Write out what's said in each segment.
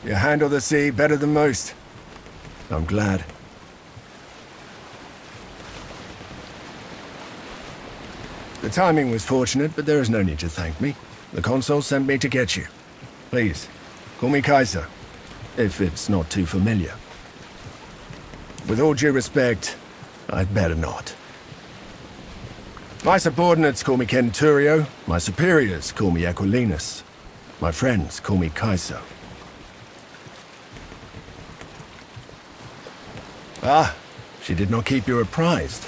You handle the sea better than most. I'm glad. The timing was fortunate, but there is no need to thank me. The consul sent me to get you. Please, call me Caeso, if it's not too familiar. With all due respect, I'd better not. My subordinates call me Centurio, my superiors call me Aquilinus, my friends call me Caeso. Ah, she did not keep you apprised.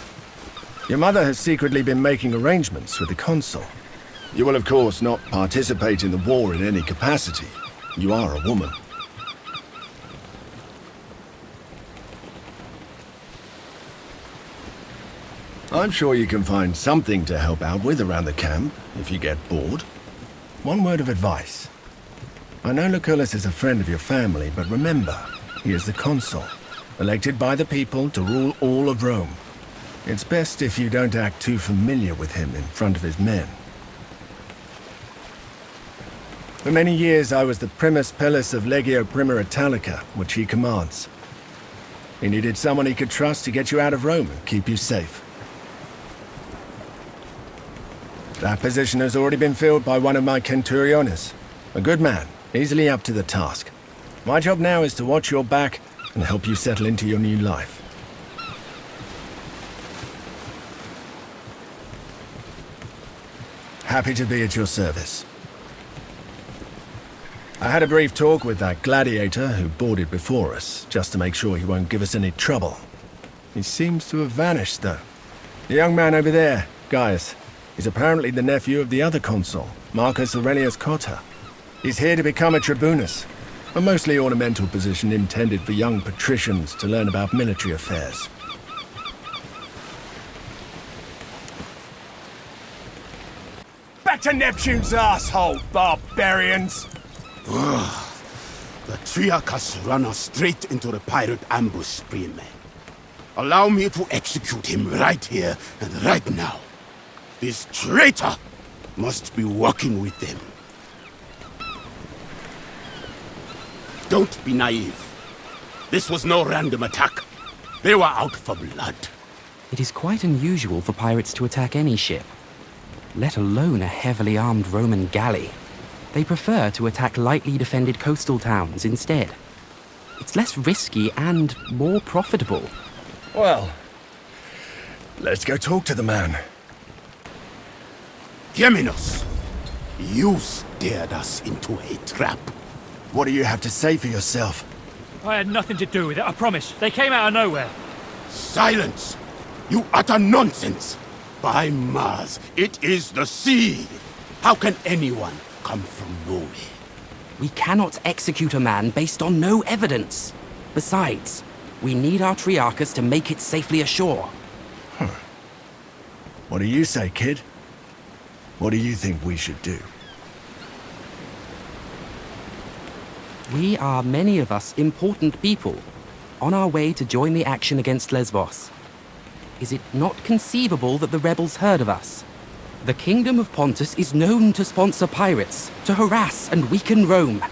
Your mother has secretly been making arrangements with the consul. You will, of course, not participate in the war in any capacity. You are a woman. I'm sure you can find something to help out with around the camp, if you get bored. One word of advice. I know Lucullus is a friend of your family, but remember, he is the consul, elected by the people to rule all of Rome. It's best if you don't act too familiar with him in front of his men. For many years I was the primus pellis of Legio Prima Italica, which he commands. He needed someone he could trust to get you out of Rome and keep you safe. That position has already been filled by one of my centuriones. A good man, easily up to the task. My job now is to watch your back and help you settle into your new life. Happy to be at your service. I had a brief talk with that gladiator who boarded before us, just to make sure he won't give us any trouble. He seems to have vanished, though. The young man over there, Gaius, is apparently the nephew of the other consul, Marcus Aurelius Cotta. He's here to become a tribunus, a mostly ornamental position intended for young patricians to learn about military affairs. Back to Neptune's asshole, barbarians! The Triarchus run us straight into the pirate ambush, Spearman. Allow me to execute him right here and right now. This traitor must be working with them. Don't be naive. This was no random attack. They were out for blood. It is quite unusual for pirates to attack any ship, let alone a heavily armed Roman galley. They prefer to attack lightly defended coastal towns instead. It's less risky and more profitable. Well, let's go talk to the man. Geminos, you steered us into a trap. What do you have to say for yourself? I had nothing to do with it, I promise. They came out of nowhere. Silence! You utter nonsense! By Mars, it is the sea! How can anyone come from nowhere? We cannot execute a man based on no evidence. Besides, we need our Triarchus to make it safely ashore. What do you say, kid? What do you think we should do? We are, many of us, important people, on our way to join the action against Lesbos. Is it not conceivable that the rebels heard of us? The Kingdom of Pontus is known to sponsor pirates, to harass and weaken Rome.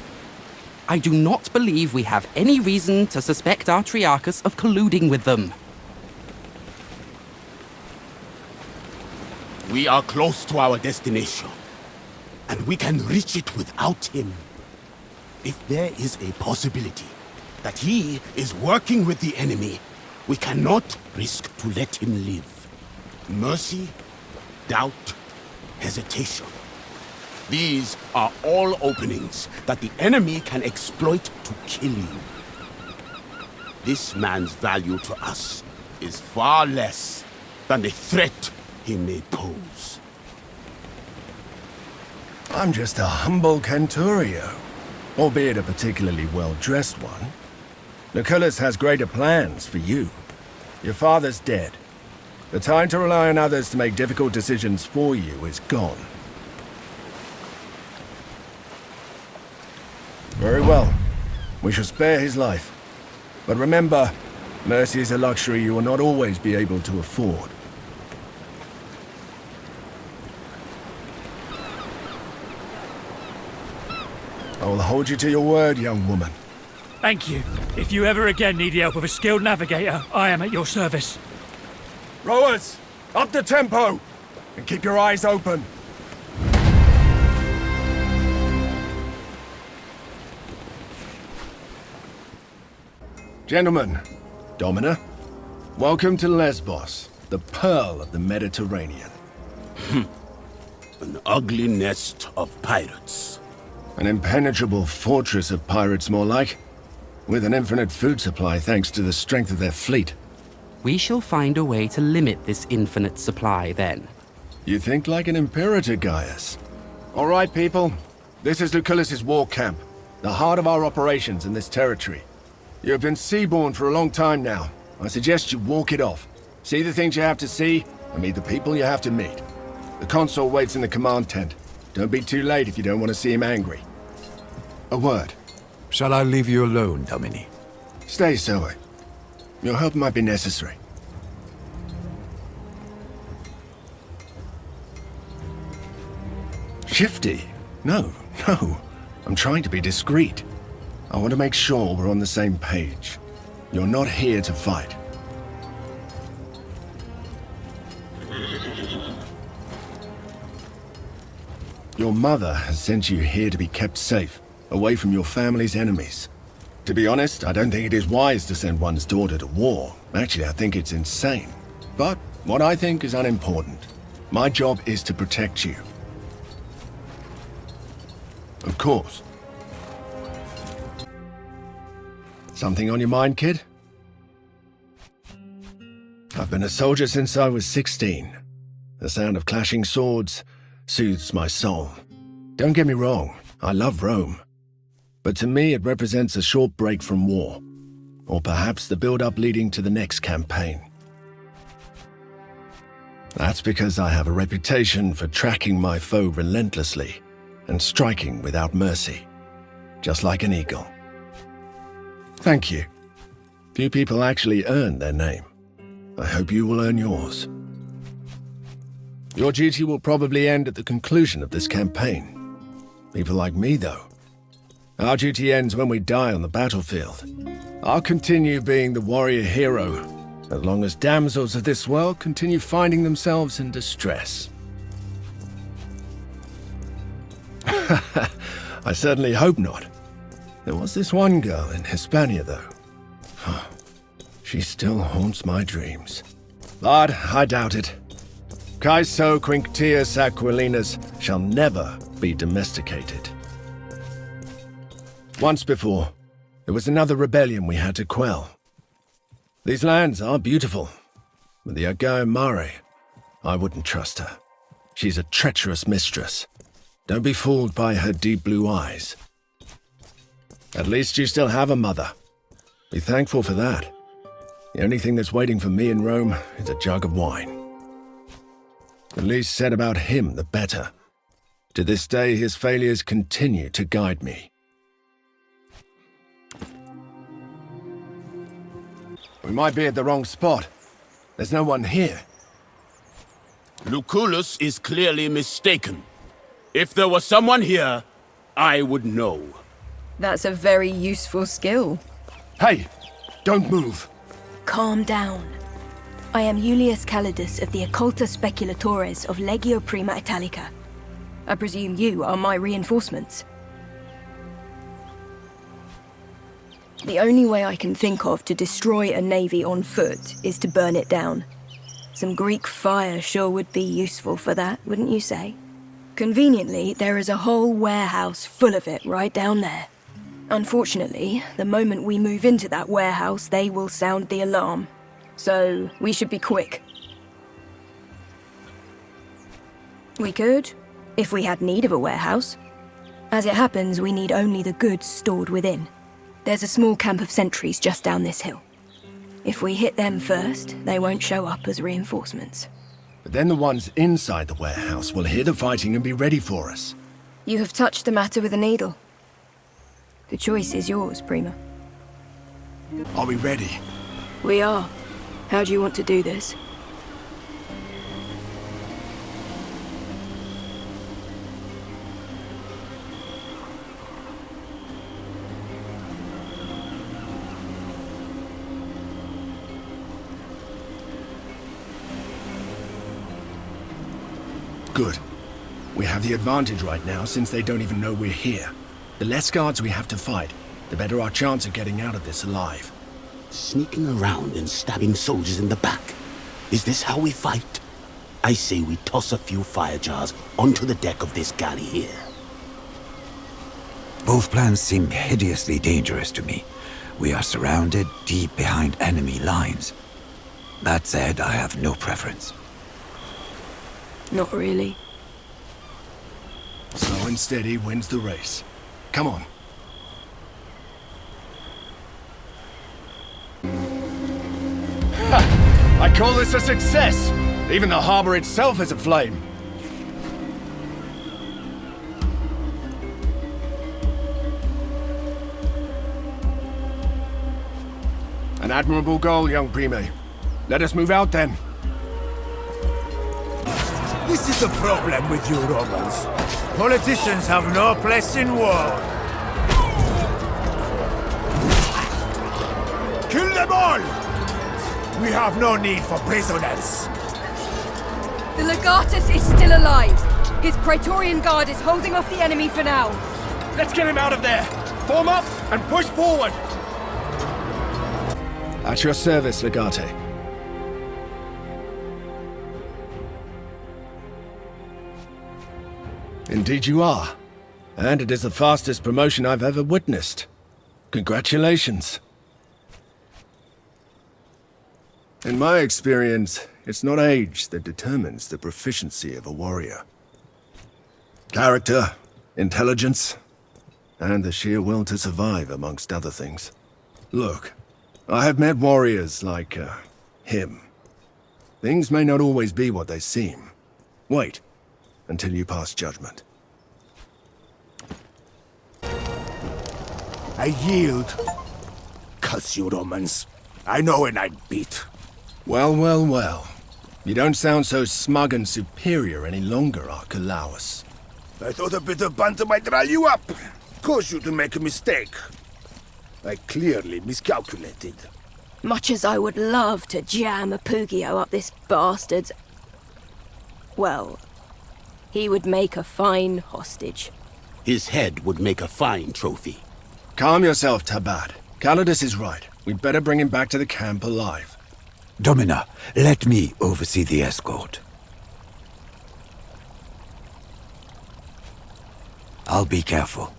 I do not believe we have any reason to suspect our Triarchus of colluding with them. We are close to our destination, and we can reach it without him. If there is a possibility that he is working with the enemy, we cannot risk to let him live. Mercy, doubt, hesitation. These are all openings that the enemy can exploit to kill you. This man's value to us is far less than the threat he may pose. I'm just a humble centurio, albeit a particularly well-dressed one. Lucullus has greater plans for you. Your father's dead. The time to rely on others to make difficult decisions for you is gone. Very well. We shall spare his life. But remember, mercy is a luxury you will not always be able to afford. I will hold you to your word, young woman. Thank you. If you ever again need the help of a skilled navigator, I am at your service. Rowers, up the tempo! And keep your eyes open. Gentlemen, Domina, welcome to Lesbos, the pearl of the Mediterranean. An ugly nest of pirates. An impenetrable fortress of pirates, more like. With an infinite food supply thanks to the strength of their fleet. We shall find a way to limit this infinite supply then. You think like an imperator, Gaius. All right, people. This is Lucullus's war camp, the heart of our operations in this territory. You have been seaborne for a long time now. I suggest you walk it off. See the things you have to see, and meet the people you have to meet. The consul waits in the command tent. Don't be too late if you don't want to see him angry. A word. Shall I leave you alone, Domini? Stay, Zoe. Your help might be necessary. Shifty? No. I'm trying to be discreet. I want to make sure we're on the same page. You're not here to fight. Your mother has sent you here to be kept safe, away from your family's enemies. To be honest, I don't think it is wise to send one's daughter to war. Actually, I think it's insane. But what I think is unimportant. My job is to protect you. Of course. Something on your mind, kid? I've been a soldier since I was 16. The sound of clashing swords soothes my soul. Don't get me wrong, I love Rome. But to me it represents a short break from war. Or perhaps the build-up leading to the next campaign. That's because I have a reputation for tracking my foe relentlessly and striking without mercy, just like an eagle. Thank you. Few people actually earn their name. I hope you will earn yours. Your duty will probably end at the conclusion of this campaign. People like me, though. Our duty ends when we die on the battlefield. I'll continue being the warrior hero, as long as damsels of this world continue finding themselves in distress. I certainly hope not. There was this one girl in Hispania, though. She still haunts my dreams. But I doubt it. Caeso Quinctius Aquilinus shall never be domesticated. Once before, there was another rebellion we had to quell. These lands are beautiful, but the Deianeira, I wouldn't trust her. She's a treacherous mistress. Don't be fooled by her deep blue eyes. At least you still have a mother. Be thankful for that. The only thing that's waiting for me in Rome is a jug of wine. The least said about him, the better. To this day, his failures continue to guide me. We might be at the wrong spot. There's no one here. Lucullus is clearly mistaken. If there was someone here, I would know. That's a very useful skill. Hey! Don't move! Calm down. I am Julius Calidus of the Occulta Speculatores of Legio Prima Italica. I presume you are my reinforcements. The only way I can think of to destroy a navy on foot is to burn it down. Some Greek fire sure would be useful for that, wouldn't you say? Conveniently, there is a whole warehouse full of it right down there. Unfortunately, the moment we move into that warehouse, they will sound the alarm. So, we should be quick. We could, if we had need of a warehouse. As it happens, we need only the goods stored within. There's a small camp of sentries just down this hill. If we hit them first, they won't show up as reinforcements. But then the ones inside the warehouse will hear the fighting and be ready for us. You have touched the matter with a needle. The choice is yours, Prima. Are we ready? We are. How do you want to do this? Good. We have the advantage right now since they don't even know we're here. The less guards we have to fight, the better our chance of getting out of this alive. Sneaking around and stabbing soldiers in the back. Is this how we fight? I say we toss a few fire jars onto the deck of this galley here. Both plans seem hideously dangerous to me. We are surrounded deep behind enemy lines. That said, I have no preference. Not really. Slow and steady wins the race. Come on. Ha! I call this a success! Even the harbor itself is aflame. An admirable goal, young Prime. Let us move out then. This is the problem with you Romans. Politicians have no place in war. Kill them all! We have no need for prisoners. The Legatus is still alive. His Praetorian Guard is holding off the enemy for now. Let's get him out of there! Form up and push forward! At your service, Legate. Indeed you are. And it is the fastest promotion I've ever witnessed. Congratulations. In my experience, it's not age that determines the proficiency of a warrior. Character, intelligence, and the sheer will to survive, amongst other things. Look, I have met warriors like, him. Things may not always be what they seem. Wait until you pass judgment. I yield. Curse you Romans. I know when I'm beat. Well, well, well. You don't sound so smug and superior any longer, Archelaus. I thought a bit of banter might rile you up. Cause you to make a mistake. I clearly miscalculated. Much as I would love to jam a Pugio up this bastard's... Well, he would make a fine hostage. His head would make a fine trophy. Calm yourself, Tabad. Calidus is right. We'd better bring him back to the camp alive. Domina, let me oversee the escort. I'll be careful.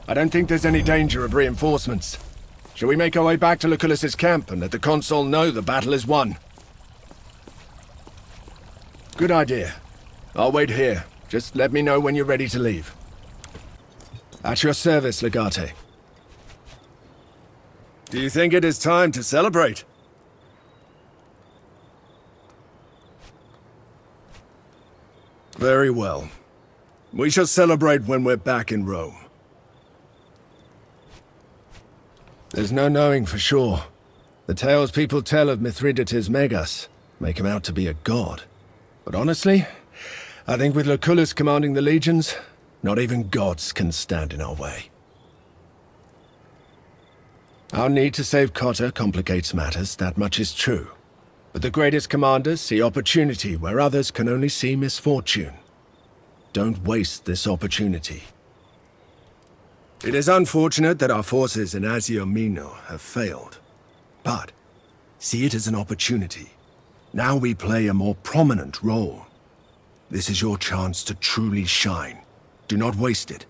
I don't think there's any danger of reinforcements. Shall we make our way back to Lucullus's camp and let the consul know the battle is won? Good idea. I'll wait here. Just let me know when you're ready to leave. At your service, Legate. Do you think it is time to celebrate? Very well. We shall celebrate when we're back in Rome. There's no knowing for sure. The tales people tell of Mithridates Megas make him out to be a god. But honestly, I think with Lucullus commanding the legions, not even gods can stand in our way. Our need to save Cotta complicates matters, that much is true. But the greatest commanders see opportunity where others can only see misfortune. Don't waste this opportunity. It is unfortunate that our forces in Asia Minor have failed. But see it as an opportunity. Now we play a more prominent role. This is your chance to truly shine. Do not waste it.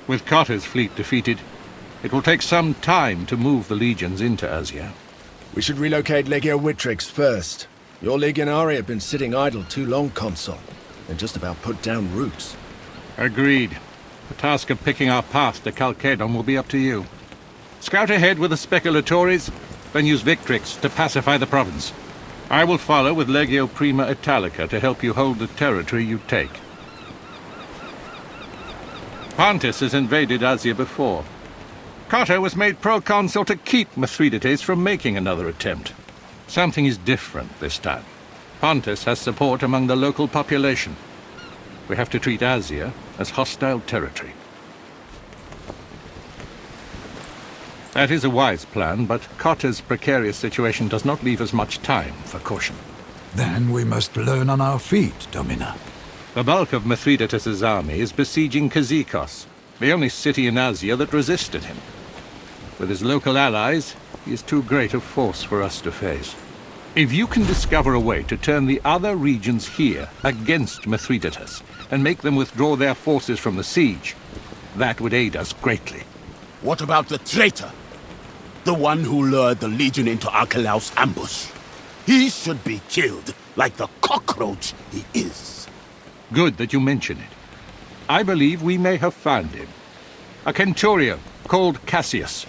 With Cotta's fleet defeated, it will take some time to move the legions into Asia. We should relocate Legio Vitrix first. Your legionari have been sitting idle too long, Consul, and just about put down roots. Agreed. The task of picking our path to Chalcedon will be up to you. Scout ahead with the speculatores, then use Victrix to pacify the province. I will follow with Legio Prima Italica to help you hold the territory you take. Pontus has invaded Asia before. Cotta was made proconsul to keep Mithridates from making another attempt. Something is different this time. Pontus has support among the local population. We have to treat Asia as hostile territory. That is a wise plan, but Cotter's precarious situation does not leave us much time for caution. Then we must learn on our feet, Domina. The bulk of Mithridates' army is besieging Kazikos, the only city in Asia that resisted him. With his local allies, he is too great a force for us to face. If you can discover a way to turn the other regions here against Mithridates, and make them withdraw their forces from the siege, that would aid us greatly. What about the traitor? The one who lured the Legion into Archelaus' ambush? He should be killed, like the cockroach he is. Good that you mention it. I believe we may have found him. A centurion called Cassius.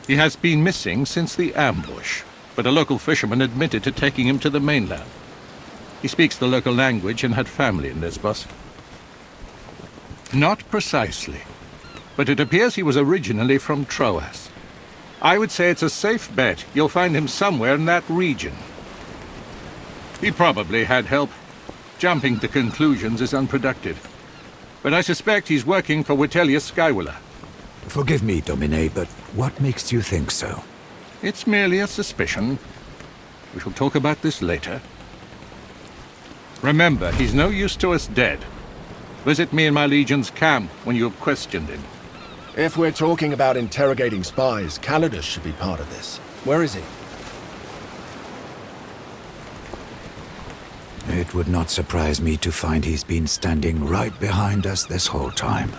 He has been missing since the ambush, but a local fisherman admitted to taking him to the mainland. He speaks the local language and had family in Lesbos. Not precisely, but it appears he was originally from Troas. I would say it's a safe bet you'll find him somewhere in that region. He probably had help. Jumping to conclusions is unproductive. But I suspect he's working for Vitellius Scaevola. Forgive me, Domine, but what makes you think so? It's merely a suspicion. We shall talk about this later. Remember, he's no use to us dead. Visit me in my legion's camp when you have questioned him. If we're talking about interrogating spies, Calidus should be part of this. Where is he? It would not surprise me to find he's been standing right behind us this whole time.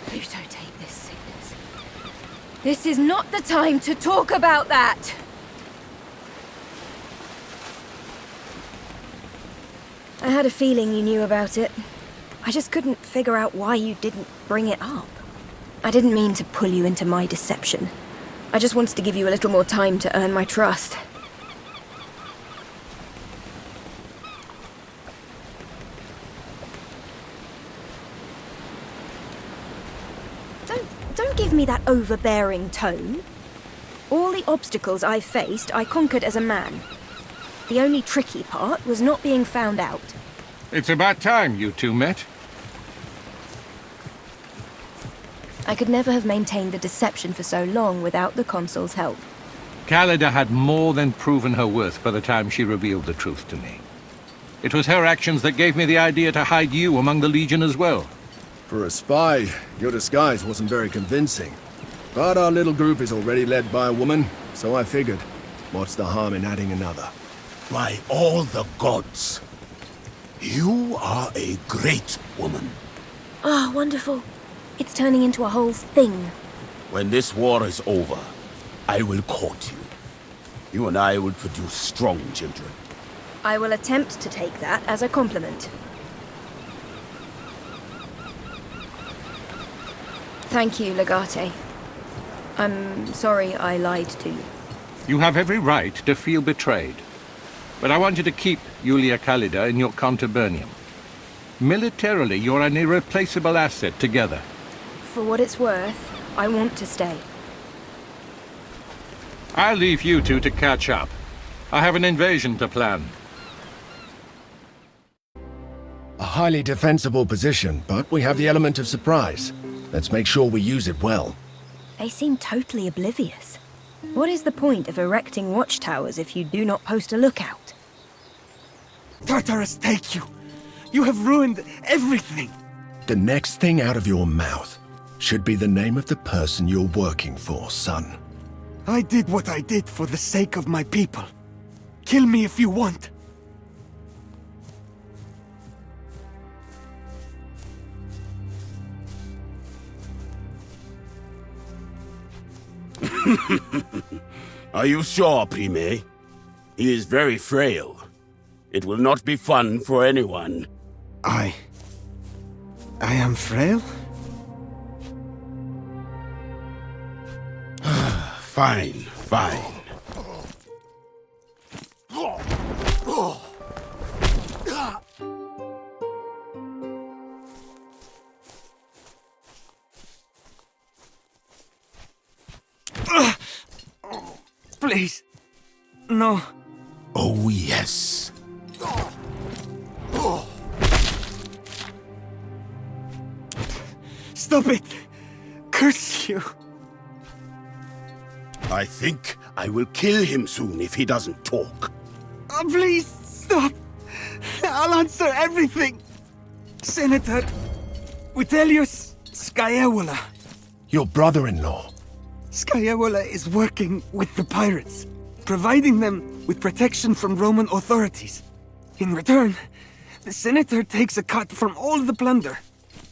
Pluto, take this sickness. This is not the time to talk about that! I had a feeling you knew about it. I just couldn't figure out why you didn't bring it up. I didn't mean to pull you into my deception. I just wanted to give you a little more time to earn my trust. Don't give me that overbearing tone. All the obstacles I faced, I conquered as a man. The only tricky part was not being found out. It's about time you two met. I could never have maintained the deception for so long without the consul's help. Callida had more than proven her worth by the time she revealed the truth to me. It was her actions that gave me the idea to hide you among the Legion as well. For a spy, your disguise wasn't very convincing. But our little group is already led by a woman, so I figured, what's the harm in adding another? By all the gods, you are a great woman. Ah, wonderful. It's turning into a whole thing. When this war is over, I will court you. You and I will produce strong children. I will attempt to take that as a compliment. Thank you, Legate. I'm sorry I lied to you. You have every right to feel betrayed. But I want you to keep Julia Callida in your contubernum. Militarily, you're an irreplaceable asset together. For what it's worth, I want to stay. I'll leave you two to catch up. I have an invasion to plan. A highly defensible position, but we have the element of surprise. Let's make sure we use it well. They seem totally oblivious. What is the point of erecting watchtowers if you do not post a lookout? Tartarus, take you! You have ruined everything! The next thing out of your mouth should be the name of the person you're working for, son. I did what I did for the sake of my people. Kill me if you want. Are you sure, Prime? He is very frail. It will not be fun for anyone. I am frail? Fine, fine. Please. No. Oh, yes. Stop it! Curse you! I think I will kill him soon if he doesn't talk. Please, stop! I'll answer everything! Senator Vitellius Scaevola. Your brother-in-law. Scaevola is working with the pirates, providing them with protection from Roman authorities. In return, the senator takes a cut from all the plunder.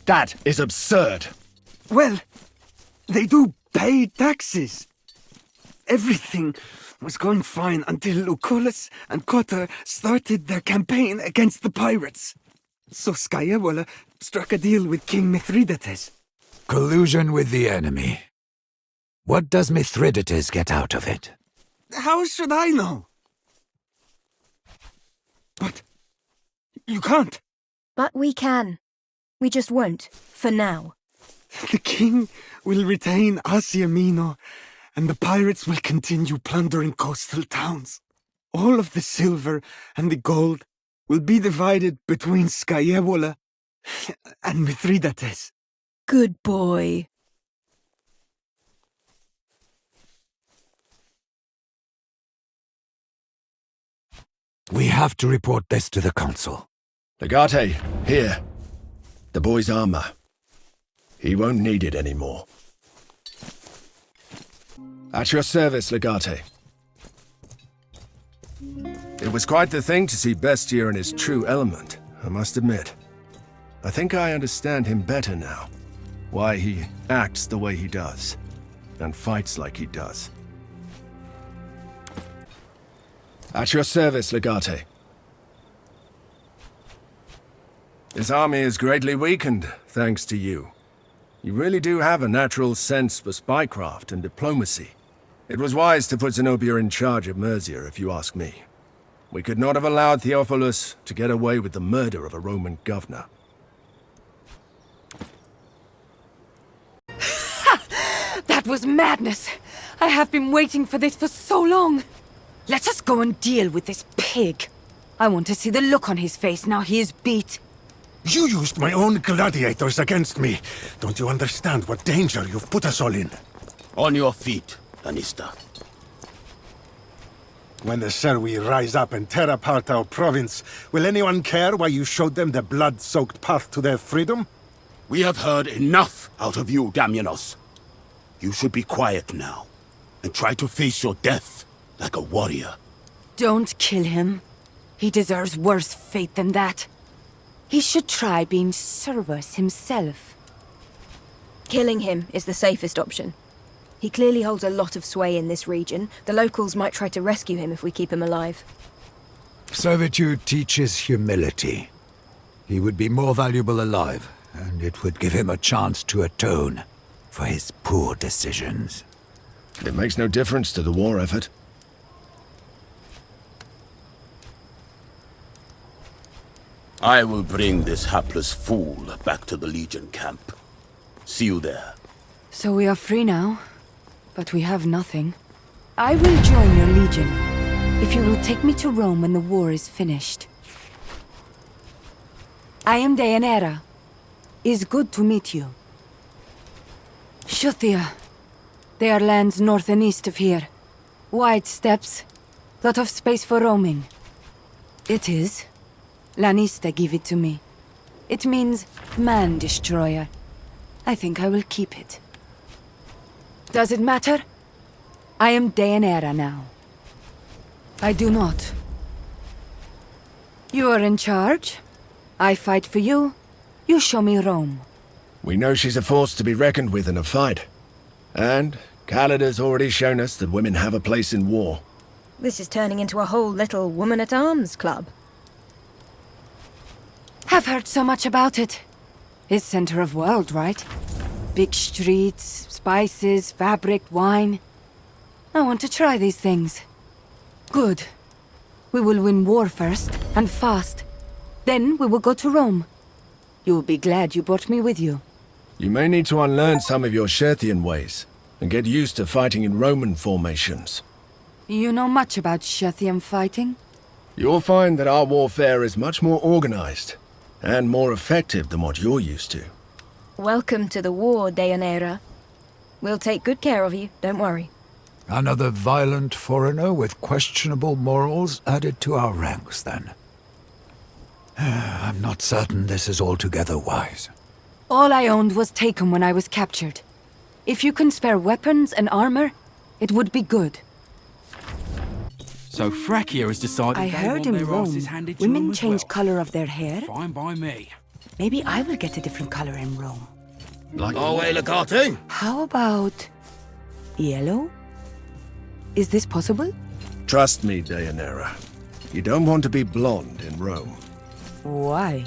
That is absurd. Well, they do pay taxes. Everything was going fine until Lucullus and Cotter started their campaign against the pirates. So Scaevola struck a deal with King Mithridates. Collusion with the enemy. What does Mithridates get out of it? How should I know? But you can't. But we can. We just won't, for now. The king will retain Asia Minor, and the pirates will continue plundering coastal towns. All of the silver and the gold will be divided between Scaevola and Mithridates. Good boy. We have to report this to the consul. Legate, here. The boy's armor. He won't need it anymore. At your service, Legate. It was quite the thing to see Bestia in his true element, I must admit. I think I understand him better now. Why he acts the way he does, and fights like he does. At your service, Legate. His army is greatly weakened, thanks to you. You really do have a natural sense for spycraft and diplomacy. It was wise to put Zenobia in charge of Mercia, if you ask me. We could not have allowed Theophilus to get away with the murder of a Roman governor. That was madness! I have been waiting for this for so long! Let us go and deal with this pig. I want to see the look on his face now he is beat. You used my own gladiators against me. Don't you understand what danger you've put us all in? On your feet, Anista. When the Serwi rise up and tear apart our province, will anyone care why you showed them the blood-soaked path to their freedom? We have heard enough out of you, Damianos. You should be quiet now, and try to face your death like a warrior. Don't kill him. He deserves worse fate than that. He should try being Servus himself. Killing him is the safest option. He clearly holds a lot of sway in this region. The locals might try to rescue him if we keep him alive. Servitude teaches humility. He would be more valuable alive, and it would give him a chance to atone for his poor decisions. It makes no difference to the war effort. I will bring this hapless fool back to the Legion camp. See you there. So we are free now, but we have nothing. I will join your Legion, if you will take me to Rome when the war is finished. I am Deianeira. Is good to meet you. Shuthia. They are lands north and east of here. Wide steppes, lot of space for roaming. It is. Lanista gave it to me. It means man-destroyer. I think I will keep it. Does it matter? I am Deianeira now. I do not. You are in charge. I fight for you. You show me Rome. We know she's a force to be reckoned with in a fight. And Callida's already shown us that women have a place in war. This is turning into a whole little woman-at-arms club. Have heard so much about it. It's center of world, right? Big streets, spices, fabric, wine. I want to try these things. Good. We will win war first, and fast. Then we will go to Rome. You will be glad you brought me with you. You may need to unlearn some of your Scherthian ways, and get used to fighting in Roman formations. You know much about Scherthian fighting? You'll find that our warfare is much more organized, and more effective than what you're used to. Welcome to the war, Deianeira. We'll take good care of you, don't worry. Another violent foreigner with questionable morals added to our ranks, then. I'm not certain this is altogether wise. All I owned was taken when I was captured. If you can spare weapons and armor, it would be good. So Thracia has decided I heard in Rome, women change color of their hair. Fine by me. Maybe I will get a different color in Rome. Legate? How about... yellow? Is this possible? Trust me, Deianeira. You don't want to be blonde in Rome. Why?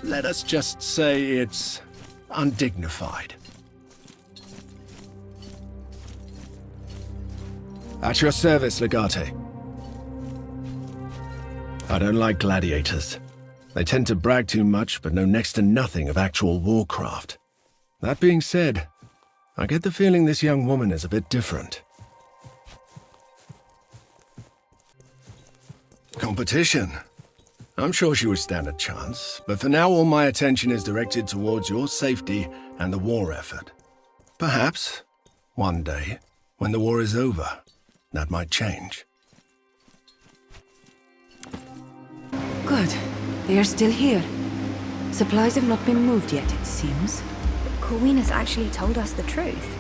Let us just say it's undignified. At your service, Legate. I don't like gladiators. They tend to brag too much, but know next to nothing of actual warcraft. That being said, I get the feeling this young woman is a bit different. Competition. I'm sure she would stand a chance, but for now all my attention is directed towards your safety and the war effort. Perhaps, one day, when the war is over, that might change. Good. They are still here. Supplies have not been moved yet, it seems. Corvinus actually told us the truth.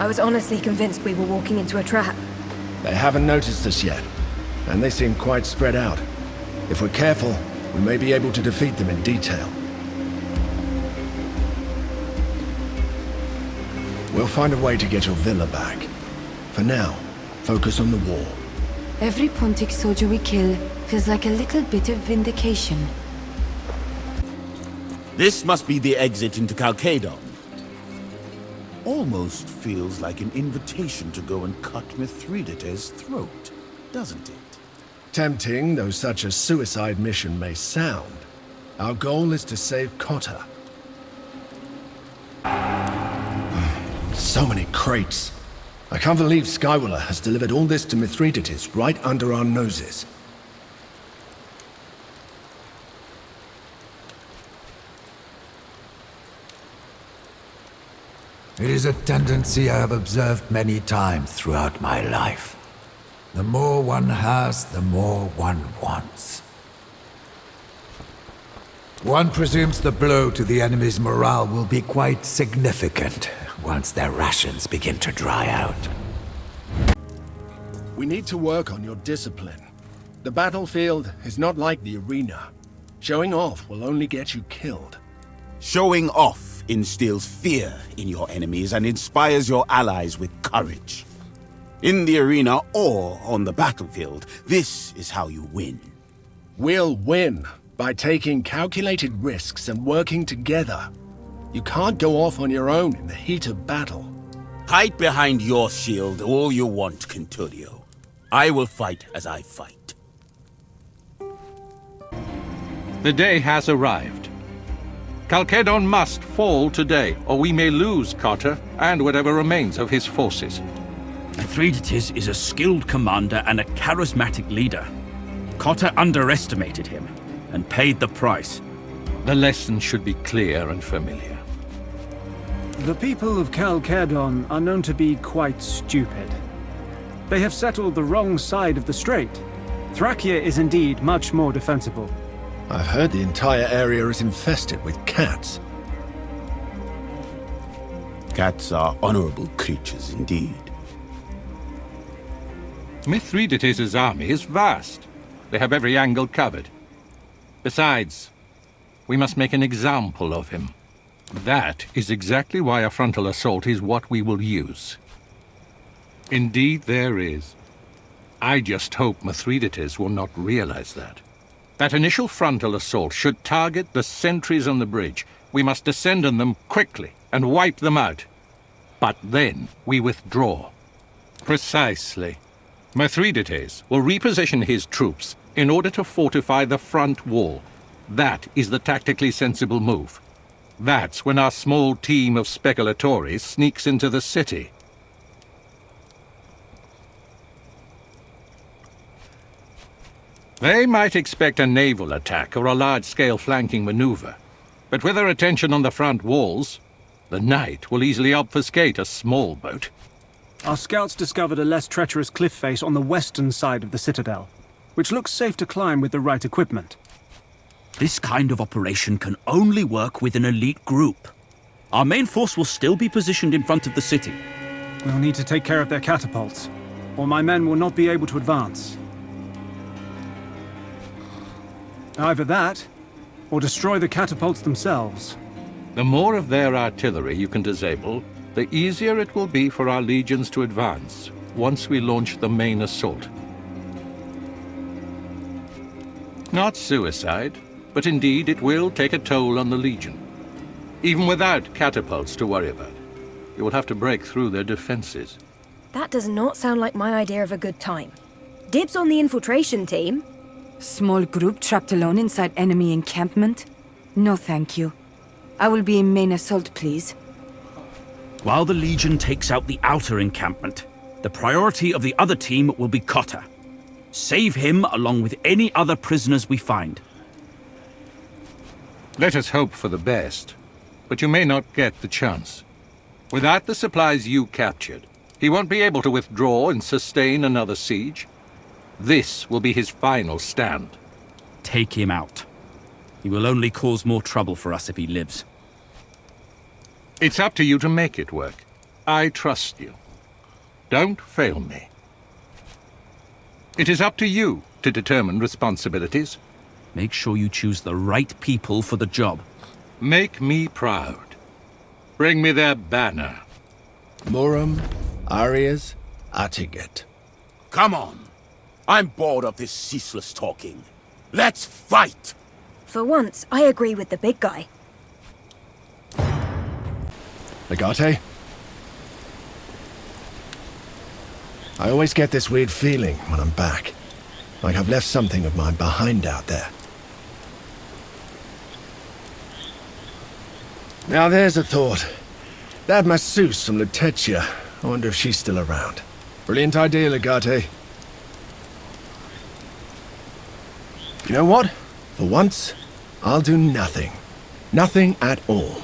I was honestly convinced we were walking into a trap. They haven't noticed us yet, and they seem quite spread out. If we're careful, we may be able to defeat them in detail. We'll find a way to get your villa back. For now, focus on the war. Every Pontic soldier we kill feels like a little bit of vindication. This must be the exit into Chalcedon. Almost feels like an invitation to go and cut Mithridates' throat, doesn't it? Tempting though such a suicide mission may sound, our goal is to save Cotta. So many crates. I can't believe Skywalker has delivered all this to Mithridates right under our noses. It is a tendency I have observed many times throughout my life. The more one has, the more one wants. One presumes the blow to the enemy's morale will be quite significant once their rations begin to dry out. We need to work on your discipline. The battlefield is not like the arena. Showing off will only get you killed. Showing off instills fear in your enemies and inspires your allies with courage. In the arena or on the battlefield, this is how you win. We'll win by taking calculated risks and working together. You can't go off on your own in the heat of battle. Hide behind your shield all you want, Quinturio. I will fight as I fight. The day has arrived. Chalcedon must fall today, or we may lose Cotta and whatever remains of his forces. Mithridates is a skilled commander and a charismatic leader. Cotta underestimated him and paid the price. The lesson should be clear and familiar. The people of Chalcedon are known to be quite stupid. They have settled the wrong side of the strait. Thracia is indeed much more defensible. I've heard the entire area is infested with cats. Cats are honorable creatures indeed. Mithridates' army is vast. They have every angle covered. Besides, we must make an example of him. That is exactly why a frontal assault is what we will use. Indeed there is. I just hope Mithridates will not realize that. That initial frontal assault should target the sentries on the bridge. We must descend on them quickly and wipe them out. But then we withdraw. Precisely. Mithridates will reposition his troops in order to fortify the front wall. That is the tactically sensible move. That's when our small team of speculatores sneaks into the city. They might expect a naval attack or a large-scale flanking maneuver, but with their attention on the front walls, the knight will easily obfuscate a small boat. Our scouts discovered a less treacherous cliff face on the western side of the citadel, which looks safe to climb with the right equipment. This kind of operation can only work with an elite group. Our main force will still be positioned in front of the city. We'll need to take care of their catapults, or my men will not be able to advance. Either that, or destroy the catapults themselves. The more of their artillery you can disable, the easier it will be for our legions to advance once we launch the main assault. Not suicide, but indeed it will take a toll on the legion. Even without catapults to worry about, you will have to break through their defenses. That does not sound like my idea of a good time. Dibs on the infiltration team. Small group trapped alone inside enemy encampment? No, thank you. I will be in main assault, please. While the Legion takes out the outer encampment, the priority of the other team will be Cotter. Save him along with any other prisoners we find. Let us hope for the best, but you may not get the chance. Without the supplies you captured, he won't be able to withdraw and sustain another siege. This will be his final stand. Take him out. He will only cause more trouble for us if he lives. It's up to you to make it work. I trust you. Don't fail me. It is up to you to determine responsibilities. Make sure you choose the right people for the job. Make me proud. Bring me their banner. Murum, Arias, Atiget. Come on. I'm bored of this ceaseless talking. Let's fight! For once, I agree with the big guy. Legate? I always get this weird feeling when I'm back. Like I've left something of mine behind out there. Now there's a thought. That masseuse from Lutetia. I wonder if she's still around. Brilliant idea, Legate. You know what? For once, I'll do nothing. Nothing at all.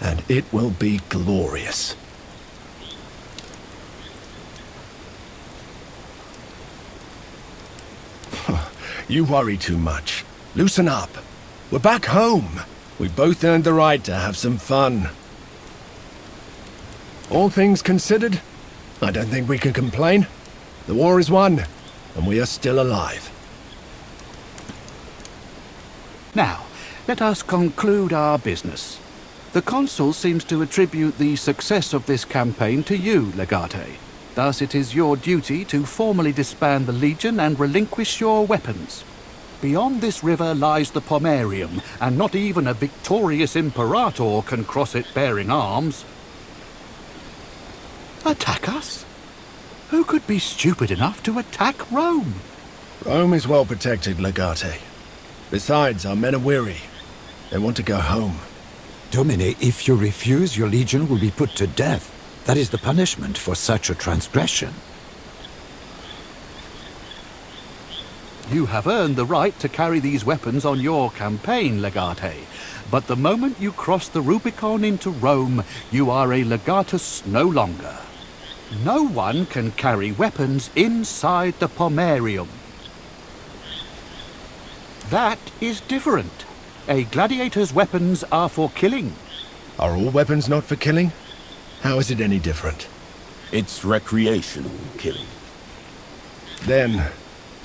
And it will be glorious. You worry too much. Loosen up. We're back home. We both earned the right to have some fun. All things considered, I don't think we can complain. The war is won, and we are still alive. Now, let us conclude our business. The Consul seems to attribute the success of this campaign to you, Legate. Thus it is your duty to formally disband the Legion and relinquish your weapons. Beyond this river lies the Pomerium, and not even a victorious Imperator can cross it bearing arms. Attack us? Who could be stupid enough to attack Rome? Rome is well protected, Legate. Besides, our men are weary. They want to go home. Domine, if you refuse, your legion will be put to death. That is the punishment for such a transgression. You have earned the right to carry these weapons on your campaign, Legate. But the moment you cross the Rubicon into Rome, you are a legatus no longer. No one can carry weapons inside the Pomerium. That is different. A gladiator's weapons are for killing. Are all weapons not for killing? How is it any different? It's recreational killing. Then,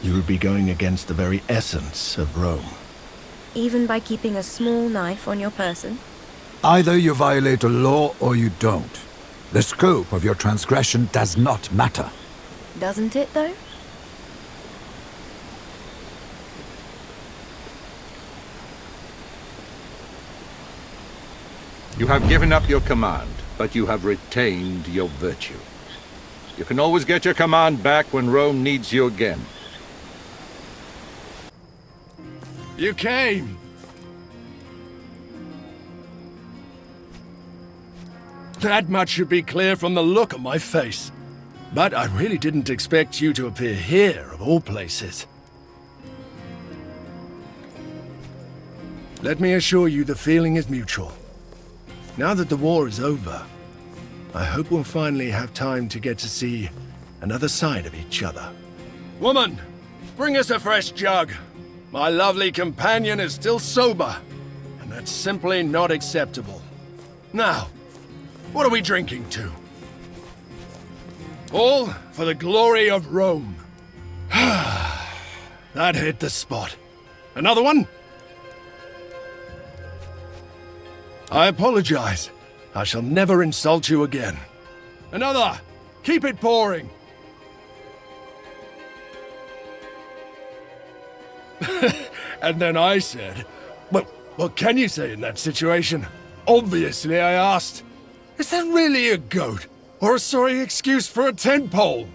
you would be going against the very essence of Rome. Even by keeping a small knife on your person? Either you violate a law or you don't. The scope of your transgression does not matter. Doesn't it, though? You have given up your command, but you have retained your virtue. You can always get your command back when Rome needs you again. You came! That much should be clear from the look on my face. But I really didn't expect you to appear here, of all places. Let me assure you the feeling is mutual. Now that the war is over, I hope we'll finally have time to get to see another side of each other. Woman, bring us a fresh jug. My lovely companion is still sober, and that's simply not acceptable. Now, what are we drinking to? All for the glory of Rome. That hit the spot. Another one? I apologize. I shall never insult you again. Another! Keep it pouring! And then I said, well, what can you say in that situation? Obviously, I asked, is that really a goat? Or a sorry excuse for a tent pole?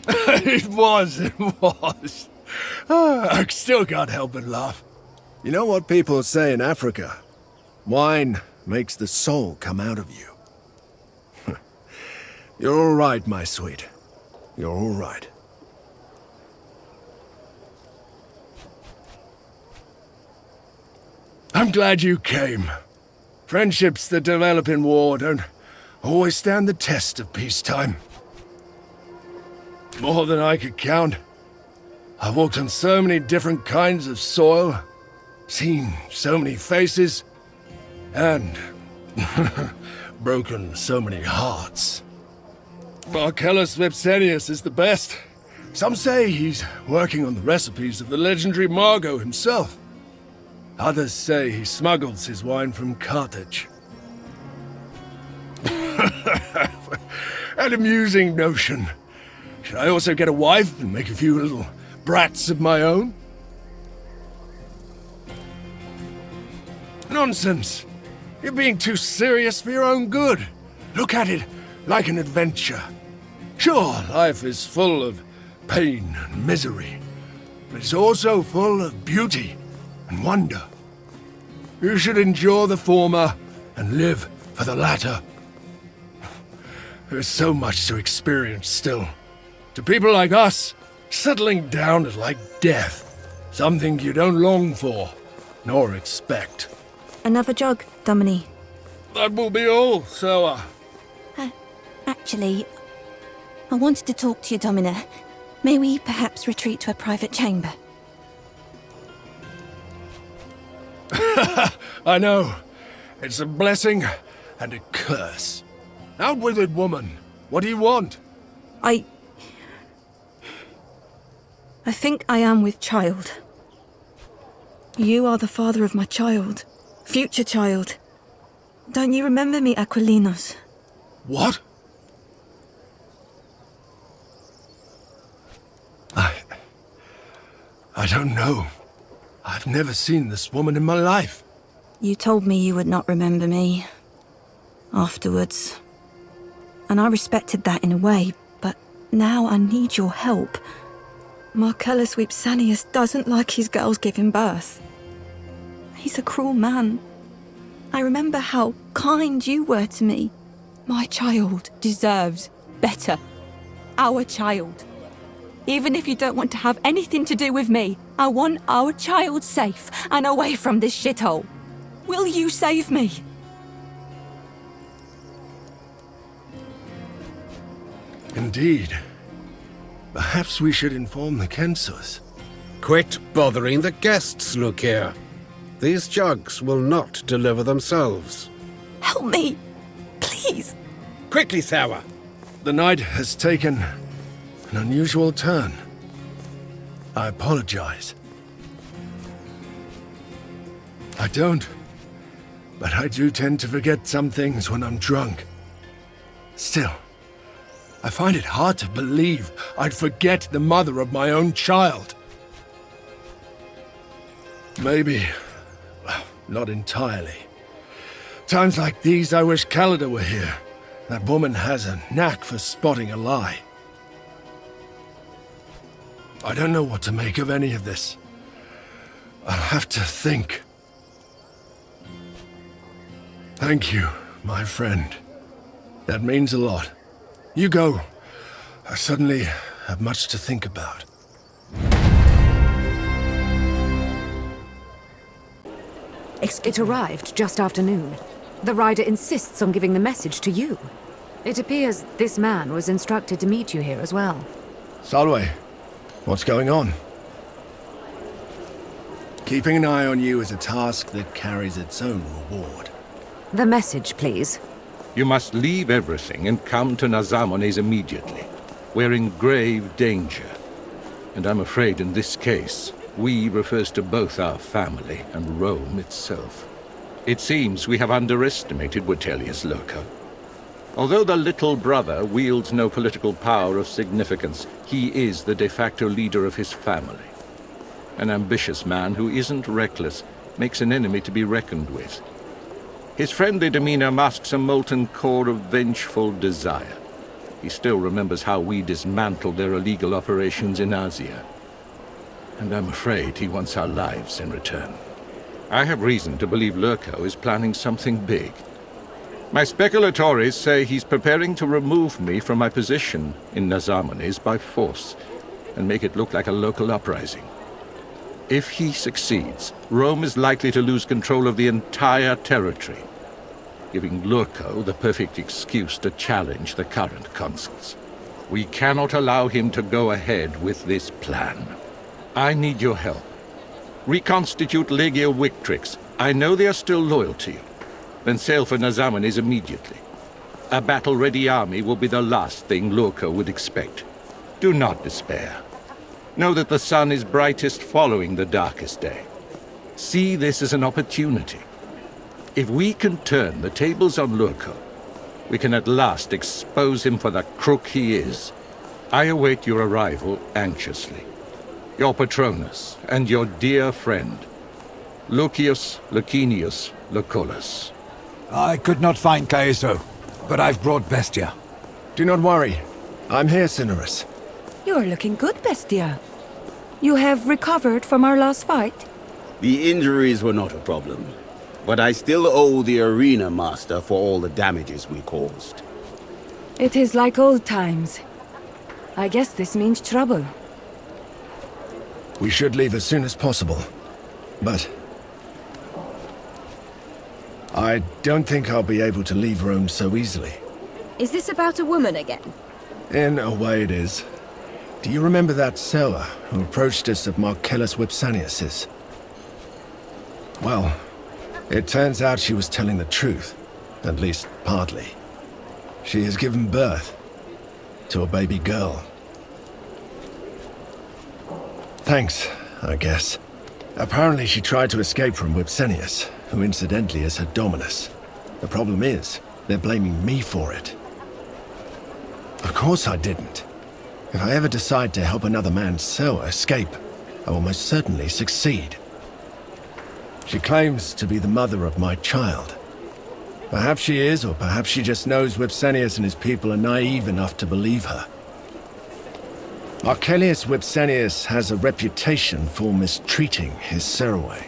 It was. I still can't help but laugh. You know what people say in Africa? Wine makes the soul come out of you. You're all right, my sweet. You're all right. I'm glad you came. Friendships that develop in war don't always stand the test of peacetime. More than I could count. I've walked on so many different kinds of soil, seen so many faces, and broken so many hearts. Marcellus Vipsenius is the best. Some say he's working on the recipes of the legendary Margot himself. Others say he smuggles his wine from Carthage. An amusing notion. Should I also get a wife and make a few little brats of my own? Nonsense. You're being too serious for your own good. Look at it like an adventure. Sure, life is full of pain and misery, but it's also full of beauty and wonder. You should endure the former and live for the latter. There's so much to experience still. To people like us, settling down is like death. Something you don't long for, nor expect. Another jug, Domini. That will be all, Soa. Actually, I wanted to talk to you, Domina. May we perhaps retreat to a private chamber? I know. It's a blessing and a curse. Out with it, woman. What do you want? I think I am with child. You are the father of my child. Future child. Don't you remember me, Aquilinus? What? I don't know. I've never seen this woman in my life. You told me you would not remember me. Afterwards. And I respected that in a way, but now I need your help. Marcellus Vipsenius doesn't like his girls giving birth. He's a cruel man. I remember how kind you were to me. My child deserves better. Our child. Even if you don't want to have anything to do with me, I want our child safe and away from this shithole. Will you save me? Indeed. Perhaps we should inform the Caesos. Quit bothering the guests, look here. These jugs will not deliver themselves. Help me, please. Quickly, Sour. The night has taken an unusual turn. I apologize. I don't, but I do tend to forget some things when I'm drunk. Still, I find it hard to believe I'd forget the mother of my own child. Maybe, well, not entirely. Times like these, I wish Calida were here. That woman has a knack for spotting a lie. I don't know what to make of any of this. I'll have to think. Thank you, my friend. That means a lot. You go. I suddenly have much to think about. It arrived just after noon. The rider insists on giving the message to you. It appears this man was instructed to meet you here as well. Salve, what's going on? Keeping an eye on you is a task that carries its own reward. The message, please. You must leave everything and come to Nazamones immediately. We're in grave danger. And I'm afraid in this case, we refers to both our family and Rome itself. It seems we have underestimated Vitellius Loco. Although the little brother wields no political power of significance, he is the de facto leader of his family. An ambitious man who isn't reckless makes an enemy to be reckoned with. His friendly demeanor masks a molten core of vengeful desire. He still remembers how we dismantled their illegal operations in Asia. And I'm afraid he wants our lives in return. I have reason to believe Lurko is planning something big. My speculatores say he's preparing to remove me from my position in Nazamones by force and make it look like a local uprising. If he succeeds, Rome is likely to lose control of the entire territory, giving Lurko the perfect excuse to challenge the current consuls. We cannot allow him to go ahead with this plan. I need your help. Reconstitute Legio Victrix. I know they are still loyal to you. Then sail for Nazamones immediately. A battle-ready army will be the last thing Lurko would expect. Do not despair. Know that the sun is brightest following the darkest day. See this as an opportunity. If we can turn the tables on Lurko, we can at last expose him for the crook he is. I await your arrival anxiously. Your Patronus and your dear friend, Lucius Licinius Lucullus. I could not find Caeso, but I've brought Bestia. Do not worry. I'm here, Cinerus. You're looking good, Bestia. You have recovered from our last fight? The injuries were not a problem, but I still owe the arena master for all the damages we caused. It is like old times. I guess this means trouble. We should leave as soon as possible. But I don't think I'll be able to leave Rome so easily. Is this about a woman again? In a way it is. Do you remember that seller who approached us at Marcellus Vipsanius's? Well, it turns out she was telling the truth, at least partly. She has given birth to a baby girl. Thanks, I guess. Apparently she tried to escape from Vipsanius, who incidentally is her dominus. The problem is, they're blaming me for it. Of course I didn't. If I ever decide to help another man so escape, I will most certainly succeed. She claims to be the mother of my child. Perhaps she is, or perhaps she just knows Vipsanius and his people are naive enough to believe her. Marcellus Vipsanius has a reputation for mistreating his Ceraway.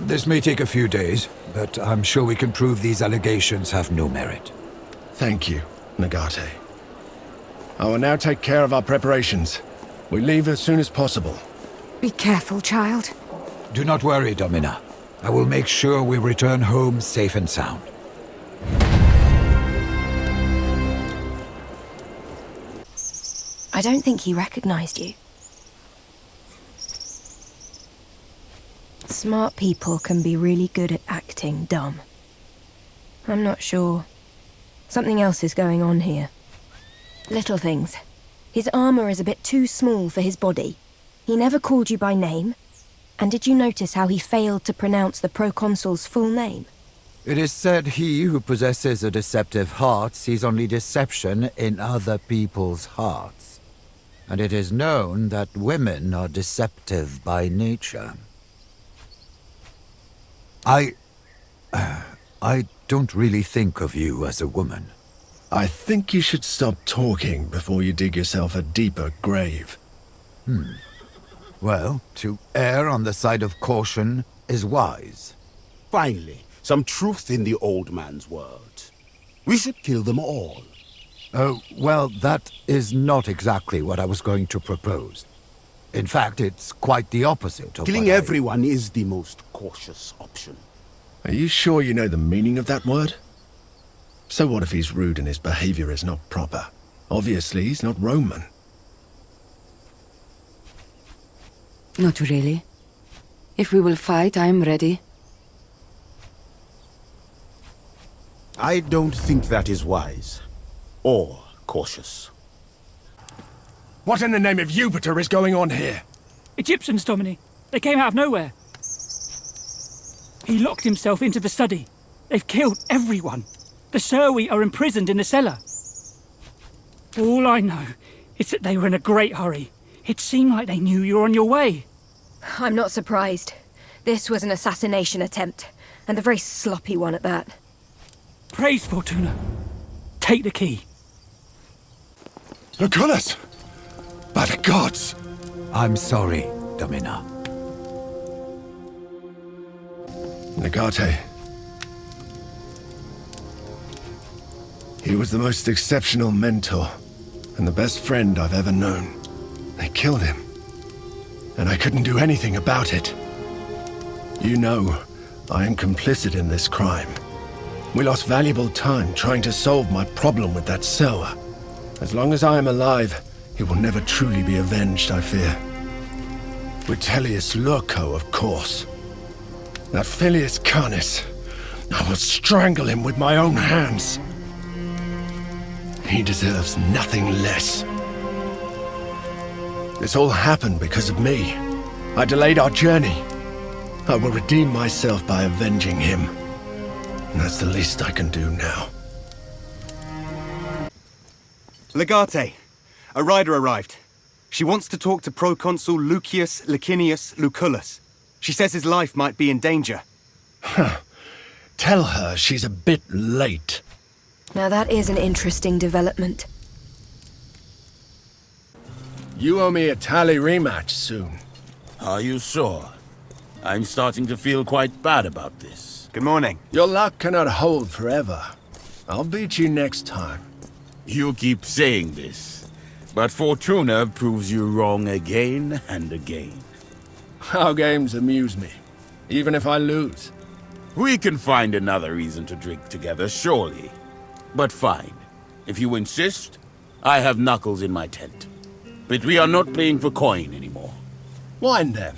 This may take a few days, but I'm sure we can prove these allegations have no merit. Thank you, Nagate. I will now take care of our preparations. We leave as soon as possible. Be careful, child. Do not worry, Domina. I will make sure we return home safe and sound. I don't think he recognized you. Smart people can be really good at acting dumb. I'm not sure. Something else is going on here. Little things. His armor is a bit too small for his body. He never called you by name. And did you notice how he failed to pronounce the proconsul's full name? It is said he who possesses a deceptive heart sees only deception in other people's hearts. And it is known that women are deceptive by nature. I I don't really think of you as a woman. I think you should stop talking before you dig yourself a deeper grave. Well, to err on the side of caution is wise. Finally, some truth in the old man's words. We should kill them all. Oh, well, that is not exactly what I was going to propose. In fact, it's quite the opposite of Killing everyone is the most cautious option. Are you sure you know the meaning of that word? So what if he's rude and his behavior is not proper? Obviously, he's not Roman. Not really. If we will fight, I am ready. I don't think that is wise. Or cautious. What in the name of Jupiter is going on here? Egyptians, Domini. They came out of nowhere. He locked himself into the study. They've killed everyone. The Surwi are imprisoned in the cellar. All I know is that they were in a great hurry. It seemed like they knew you were on your way. I'm not surprised. This was an assassination attempt, and a very sloppy one at that. Praise Fortuna. Take the key. Lucullus! By the gods! I'm sorry, Domina. Legate. He was the most exceptional mentor, and the best friend I've ever known. They killed him, and I couldn't do anything about it. You know, I am complicit in this crime. We lost valuable time trying to solve my problem with that sewer. As long as I am alive, he will never truly be avenged, I fear. Vitellius Lurco, of course. That Filius Canis. I will strangle him with my own hands. He deserves nothing less. This all happened because of me. I delayed our journey. I will redeem myself by avenging him. And that's the least I can do now. Legate, a rider arrived. She wants to talk to Proconsul Lucius Licinius Lucullus. She says his life might be in danger. Huh. Tell her she's a bit late. Now that is an interesting development. You owe me a tally rematch soon. Are you sure? I'm starting to feel quite bad about this. Good morning. Your luck cannot hold forever. I'll beat you next time. You keep saying this, but Fortuna proves you wrong again and again. Our games amuse me, even if I lose. We can find another reason to drink together, surely. But fine. If you insist, I have knuckles in my tent. But we are not playing for coin anymore. Wine then.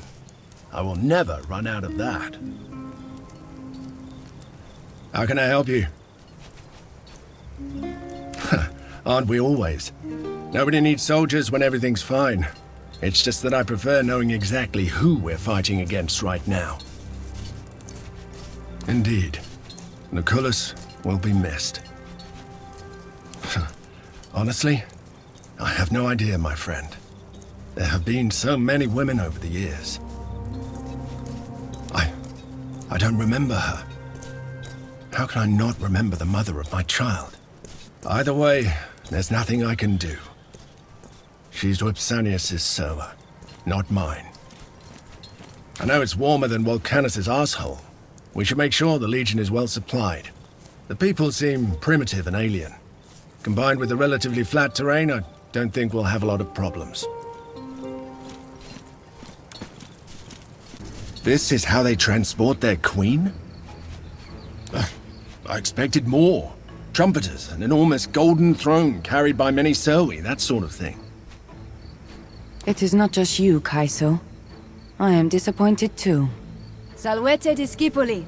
I will never run out of that. How can I help you? Aren't we always? Nobody needs soldiers when everything's fine. It's just that I prefer knowing exactly who we're fighting against right now. Indeed. Lucullus will be missed. Honestly, I have no idea, my friend. There have been so many women over the years. I don't remember her. How can I not remember the mother of my child? Either way, there's nothing I can do. She's Vipsanius' sewer, not mine. I know it's warmer than Volcanus' arsehole. We should make sure the Legion is well supplied. The people seem primitive and alien. Combined with the relatively flat terrain, I don't think we'll have a lot of problems. This is how they transport their queen? I expected more. Trumpeters, an enormous golden throne carried by many Surwi, that sort of thing. It is not just you, Caeso. I am disappointed too. Salvete discipuli.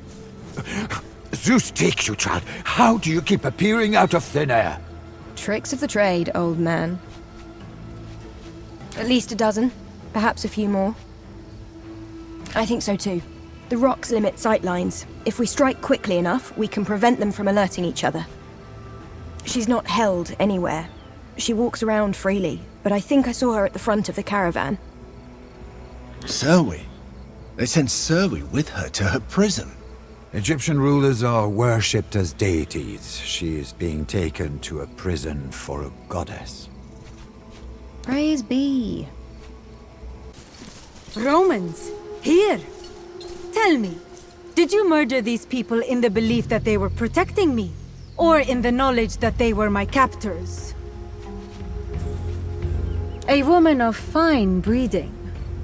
Zeus takes you, child. How do you keep appearing out of thin air? Tricks of the trade, old man. At least a dozen, perhaps a few more. I think so too. The rocks limit sightlines. If we strike quickly enough, we can prevent them from alerting each other. She's not held anywhere. She walks around freely, but I think I saw her at the front of the caravan. Surwi? They sent Surwi with her to her prison? Egyptian rulers are worshipped as deities. She is being taken to a prison for a goddess. Praise be. Romans, here! Tell me, did you murder these people in the belief that they were protecting me? Or in the knowledge that they were my captors? A woman of fine breeding,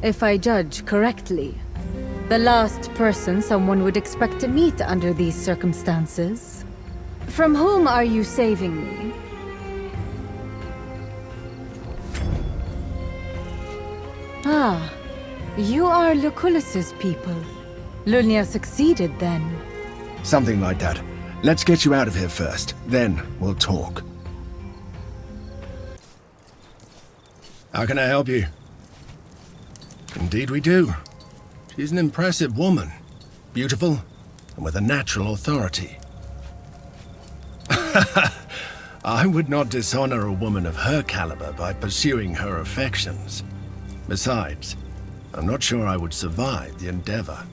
if I judge correctly. The last person someone would expect to meet under these circumstances. From whom are you saving me? Ah, you are Lucullus's people. Lunia succeeded then. Something like that. Let's get you out of here first, then we'll talk. How can I help you? Indeed we do. She's an impressive woman. Beautiful, and with a natural authority. I would not dishonor a woman of her caliber by pursuing her affections. Besides, I'm not sure I would survive the endeavor.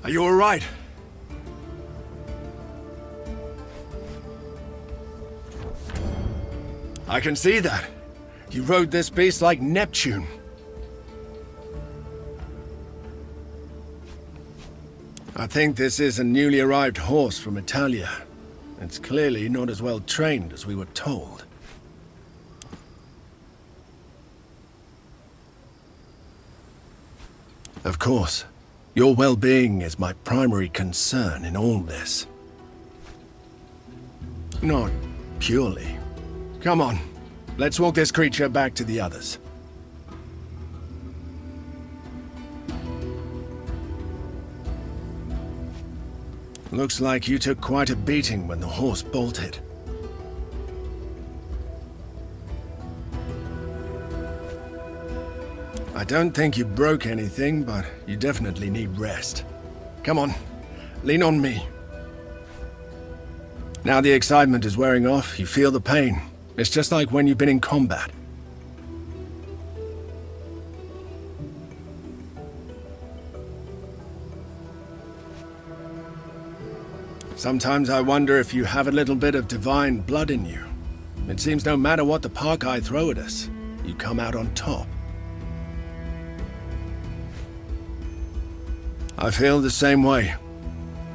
Are you all right? I can see that. You rode this beast like Neptune. I think this is a newly arrived horse from Italia. It's clearly not as well trained as we were told. Of course. Your well-being is my primary concern in all this. Not purely. Come on, let's walk this creature back to the others. Looks like you took quite a beating when the horse bolted. I don't think you broke anything, but you definitely need rest. Come on, lean on me. Now the excitement is wearing off, you feel the pain. It's just like when you've been in combat. Sometimes I wonder if you have a little bit of divine blood in you. It seems no matter what the Parkai throw at us, you come out on top. I feel the same way.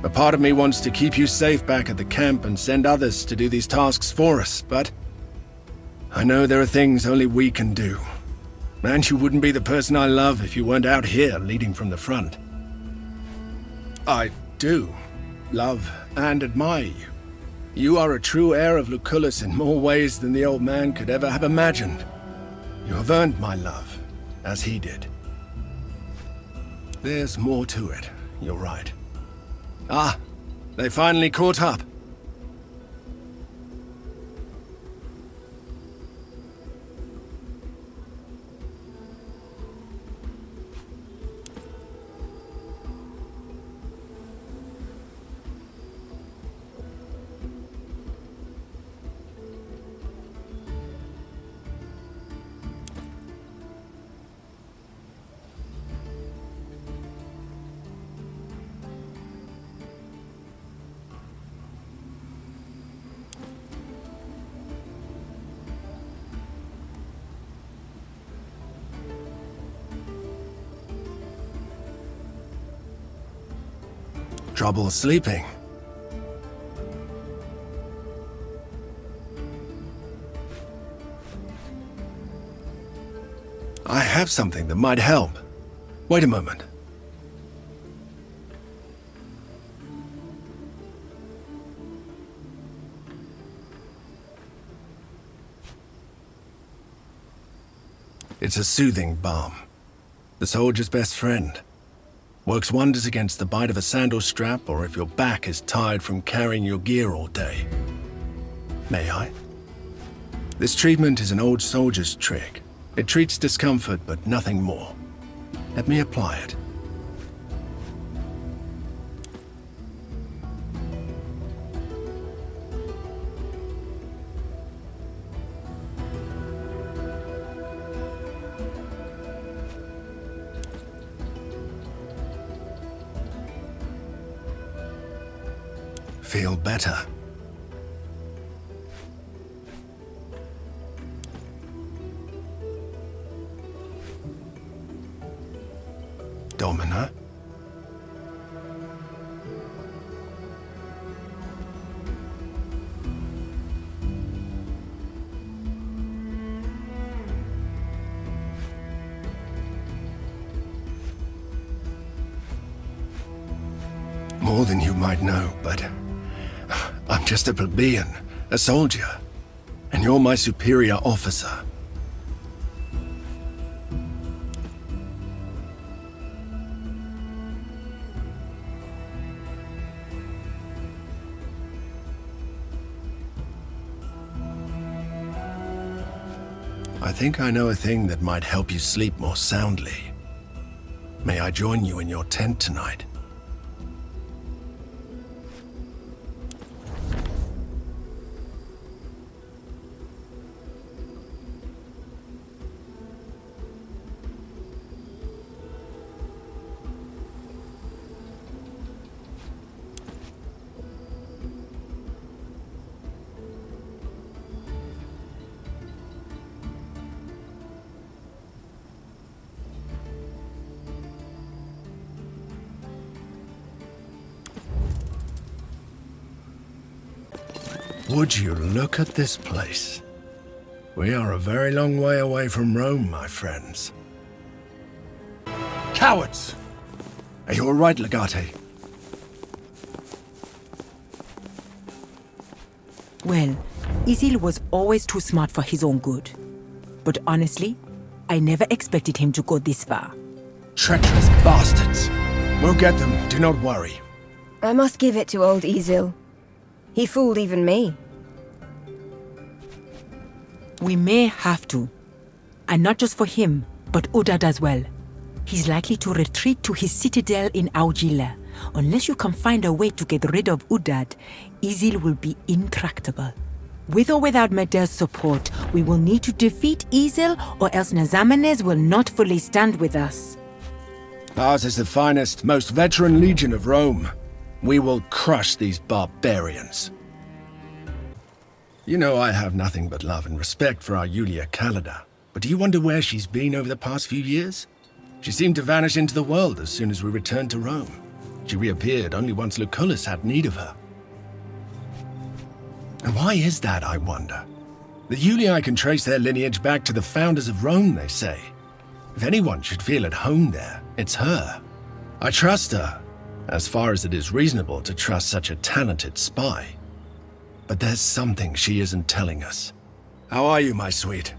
A part of me wants to keep you safe back at the camp and send others to do these tasks for us, but I know there are things only we can do. And you wouldn't be the person I love if you weren't out here leading from the front. I do love and admire you. You are a true heir of Lucullus in more ways than the old man could ever have imagined. You have earned my love, as he did. There's more to it, you're right. Ah, they finally caught up. Trouble sleeping? I have something that might help. Wait a moment. It's a soothing balm. The soldier's best friend. Works wonders against the bite of a sandal strap or if your back is tired from carrying your gear all day. May I? This treatment is an old soldier's trick. It treats discomfort, but nothing more. Let me apply it. Feel better. Domina? More than you might know, but I'm just a plebeian, a soldier, and you're my superior officer. I think I know a thing that might help you sleep more soundly. May I join you in your tent tonight? Would you look at this place? We are a very long way away from Rome, my friends. Cowards! Are you all right, Legate? Well, Exile was always too smart for his own good. But honestly, I never expected him to go this far. Treacherous bastards! We'll get them, do not worry. I must give it to old Exile. He fooled even me. We may have to. And not just for him, but Udad as well. He's likely to retreat to his citadel in Augila. Unless you can find a way to get rid of Udad, Exile will be intractable. With or without Medel's support, we will need to defeat Exile, or else Nazamenes will not fully stand with us. Ours is the finest, most veteran legion of Rome. We will crush these barbarians. You know I have nothing but love and respect for our Julia Callida, but do you wonder where she's been over the past few years? She seemed to vanish into the world as soon as we returned to Rome. She reappeared only once Lucullus had need of her. And why is that, I wonder? The Julii can trace their lineage back to the founders of Rome, they say. If anyone should feel at home there, it's her. I trust her, as far as it is reasonable to trust such a talented spy. But there's something she isn't telling us. How are you, my sweet?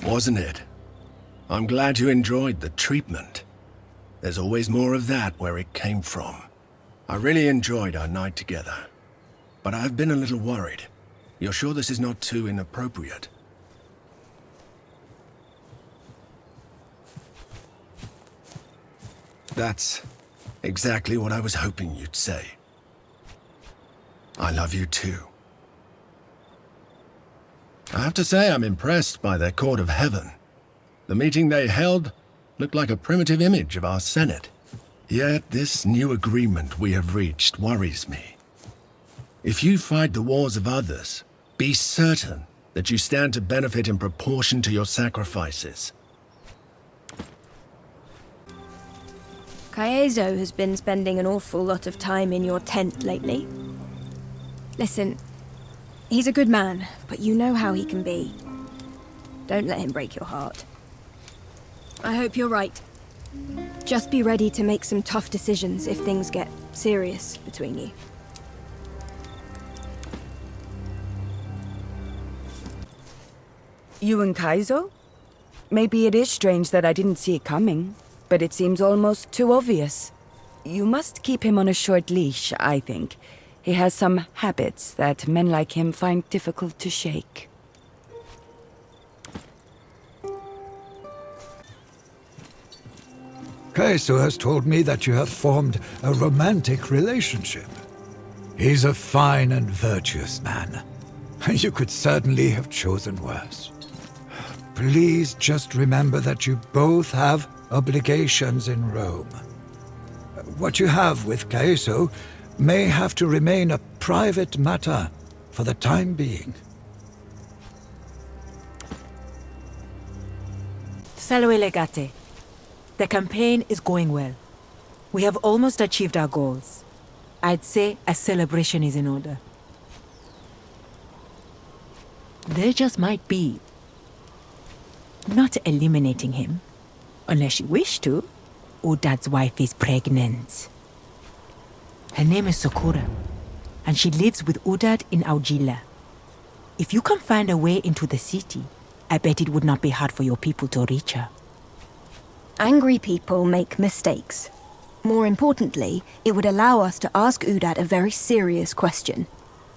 Wasn't it? I'm glad you enjoyed the treatment. There's always more of that where it came from. I really enjoyed our night together. But I've been a little worried. You're sure this is not too inappropriate? That's exactly what I was hoping you'd say. I love you too. I have to say I'm impressed by their court of heaven. The meeting they held looked like a primitive image of our Senate. Yet this new agreement we have reached worries me. If you fight the wars of others, be certain that you stand to benefit in proportion to your sacrifices. Caeso has been spending an awful lot of time in your tent lately. Listen, he's a good man, but you know how he can be. Don't let him break your heart. I hope you're right. Just be ready to make some tough decisions if things get serious between you. You and Caeso? Maybe it is strange that I didn't see it coming, but it seems almost too obvious. You must keep him on a short leash, I think. He has some habits that men like him find difficult to shake. Caeso has told me that you have formed a romantic relationship. He's a fine and virtuous man. You could certainly have chosen worse. Please just remember that you both have obligations in Rome. What you have with Caeso may have to remain a private matter for the time being. Salve Legate. The campaign is going well. We have almost achieved our goals. I'd say a celebration is in order. There just might be. Not eliminating him, unless you wish to. Udad's wife is pregnant. Her name is Sakura, and she lives with Udad in Augila. If you can find a way into the city, I bet it would not be hard for your people to reach her. Angry people make mistakes. More importantly, it would allow us to ask Udad a very serious question.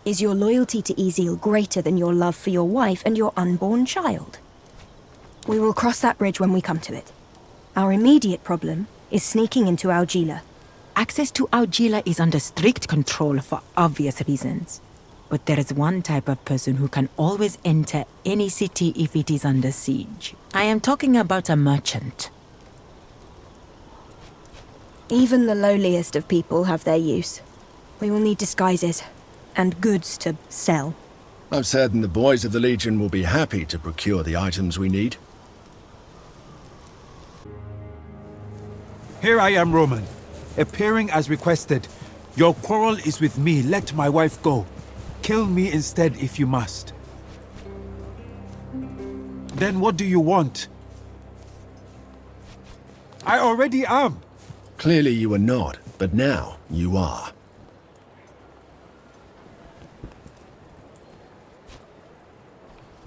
Is your loyalty to Exile greater than your love for your wife and your unborn child? We will cross that bridge when we come to it. Our immediate problem is sneaking into Augila. Access to Augila is under strict control for obvious reasons. But there is one type of person who can always enter any city if it is under siege. I am talking about a merchant. Even the lowliest of people have their use. We will need disguises and goods to sell. I'm certain the boys of the Legion will be happy to procure the items we need. Here I am, Roman, appearing as requested. Your quarrel is with me. Let my wife go. Kill me instead if you must. Then what do you want? I already am. Clearly you were not, but now you are.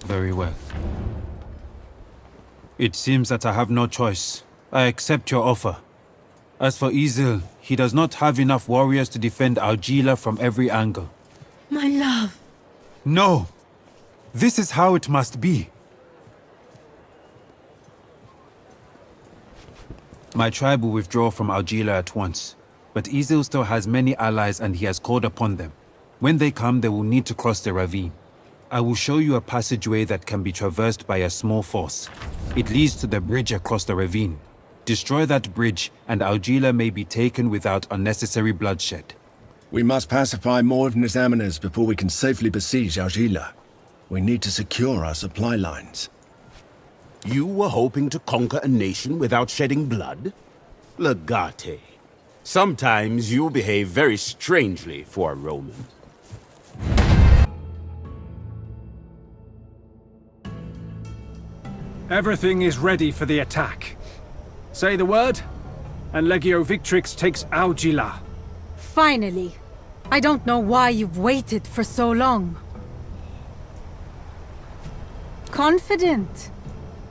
Very well. It seems that I have no choice. I accept your offer. As for Exile, he does not have enough warriors to defend Augila from every angle. My love. No! This is how it must be. My tribe will withdraw from Augila at once, but Exile still has many allies and he has called upon them. When they come, they will need to cross the ravine. I will show you a passageway that can be traversed by a small force. It leads to the bridge across the ravine. Destroy that bridge, and Augila may be taken without unnecessary bloodshed. We must pacify more of Nizaminas before we can safely besiege Augila. We need to secure our supply lines. You were hoping to conquer a nation without shedding blood? Legate. Sometimes you behave very strangely for a Roman. Everything is ready for the attack. Say the word, and Legio Victrix takes Augila. Finally! I don't know why you've waited for so long. Confident.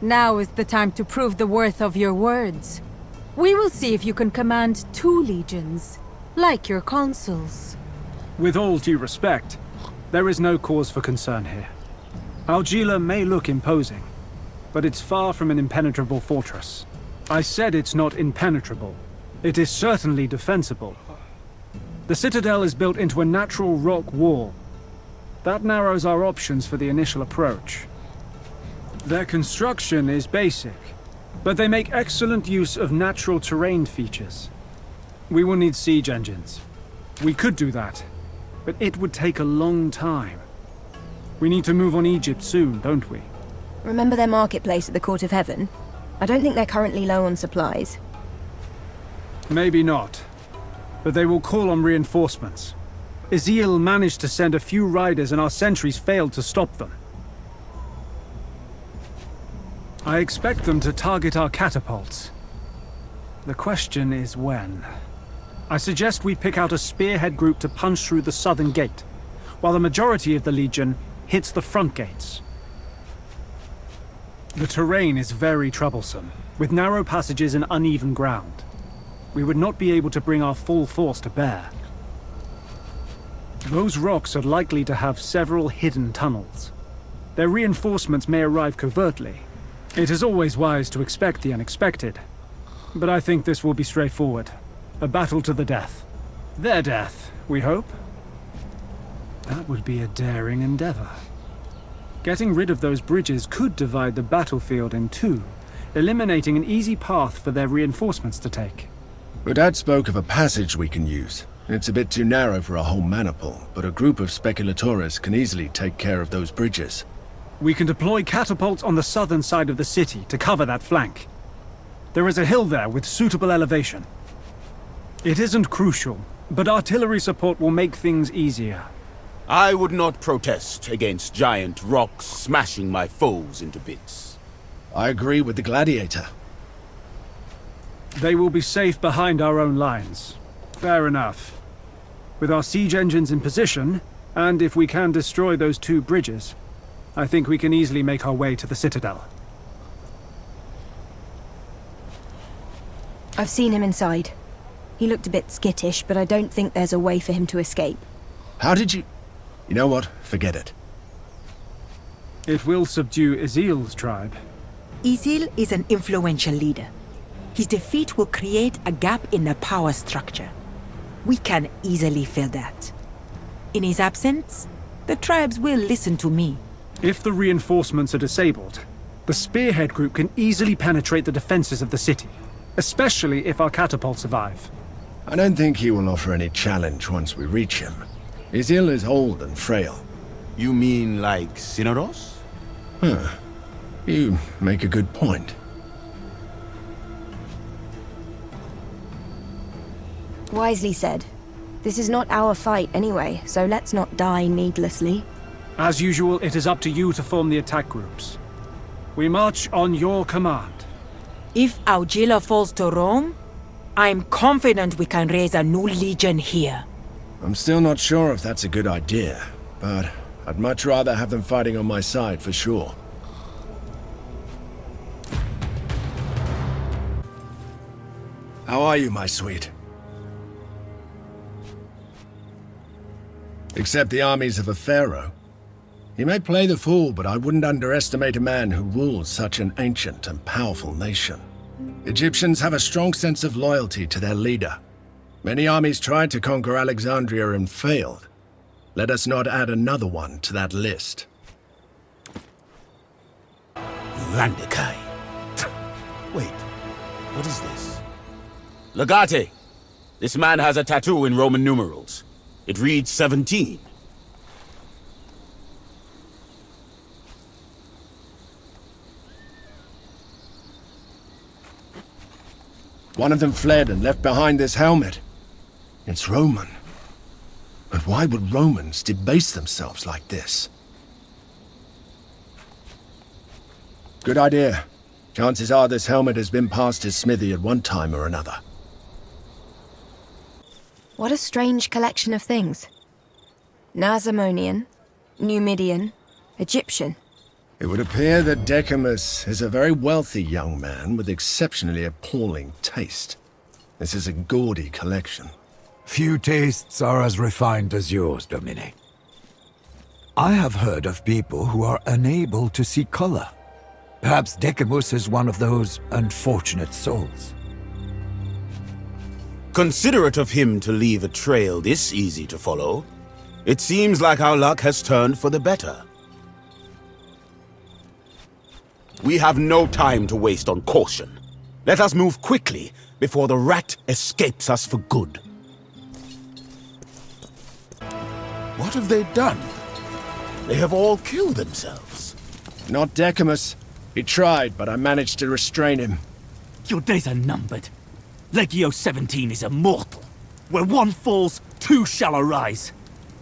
Now is the time to prove the worth of your words. We will see if you can command 2 legions, like your consuls. With all due respect, there is no cause for concern here. Augila may look imposing, but it's far from an impenetrable fortress. I said it's not impenetrable. It is certainly defensible. The citadel is built into a natural rock wall. That narrows our options for the initial approach. Their construction is basic, but they make excellent use of natural terrain features. We will need siege engines. We could do that, but it would take a long time. We need to move on Egypt soon, don't we? Remember their marketplace at the Court of Heaven? I don't think they're currently low on supplies. Maybe not. But they will call on reinforcements. Exile managed to send a few riders and our sentries failed to stop them. I expect them to target our catapults. The question is when. I suggest we pick out a spearhead group to punch through the southern gate, while the majority of the Legion hits the front gates. The terrain is very troublesome, with narrow passages and uneven ground. We would not be able to bring our full force to bear. Those rocks are likely to have several hidden tunnels. Their reinforcements may arrive covertly. It is always wise to expect the unexpected. But I think this will be straightforward. A battle to the death. Their death, we hope. That would be a daring endeavor. Getting rid of those bridges could divide the battlefield in two, eliminating an easy path for their reinforcements to take. But Dad spoke of a passage we can use. It's a bit too narrow for a whole maniple, but a group of speculatores can easily take care of those bridges. We can deploy catapults on the southern side of the city to cover that flank. There is a hill there with suitable elevation. It isn't crucial, but artillery support will make things easier. I would not protest against giant rocks smashing my foes into bits. I agree with the gladiator. They will be safe behind our own lines. Fair enough. With our siege engines in position, and if we can destroy those two bridges, I think we can easily make our way to the citadel. I've seen him inside. He looked a bit skittish, but I don't think there's a way for him to escape. How did you... You know what? Forget it. It will subdue Exile's tribe. Exile is an influential leader. His defeat will create a gap in the power structure. We can easily fill that. In his absence, the tribes will listen to me. If the reinforcements are disabled, the spearhead group can easily penetrate the defenses of the city, especially if our catapults survive. I don't think he will offer any challenge once we reach him. Exile is old and frail. You mean like Synodos? Huh. You make a good point. Wisely said. This is not our fight anyway, so let's not die needlessly. As usual, it is up to you to form the attack groups. We march on your command. If Augila falls to Rome, I'm confident we can raise a new legion here. I'm still not sure if that's a good idea, but I'd much rather have them fighting on my side for sure. How are you, my sweet? Except the armies of a pharaoh. He may play the fool, but I wouldn't underestimate a man who rules such an ancient and powerful nation. Egyptians have a strong sense of loyalty to their leader. Many armies tried to conquer Alexandria and failed. Let us not add another one to that list. Landikai. Wait, what is this? Legate! This man has a tattoo in Roman numerals. It reads 17. One of them fled and left behind this helmet. It's Roman. But why would Romans debase themselves like this? Good idea. Chances are this helmet has been past his smithy at one time or another. What a strange collection of things. Nasamonian, Numidian, Egyptian. It would appear that Decimus is a very wealthy young man with exceptionally appalling taste. This is a gaudy collection. Few tastes are as refined as yours, Domine. I have heard of people who are unable to see color. Perhaps Decimus is one of those unfortunate souls. Considerate of him to leave a trail this easy to follow. It seems like our luck has turned for the better. We have no time to waste on caution. Let us move quickly before the rat escapes us for good. What have they done? They have all killed themselves. Not Decimus. He tried, but I managed to restrain him. Your days are numbered. Legio 17 is immortal. Where one falls, two shall arise.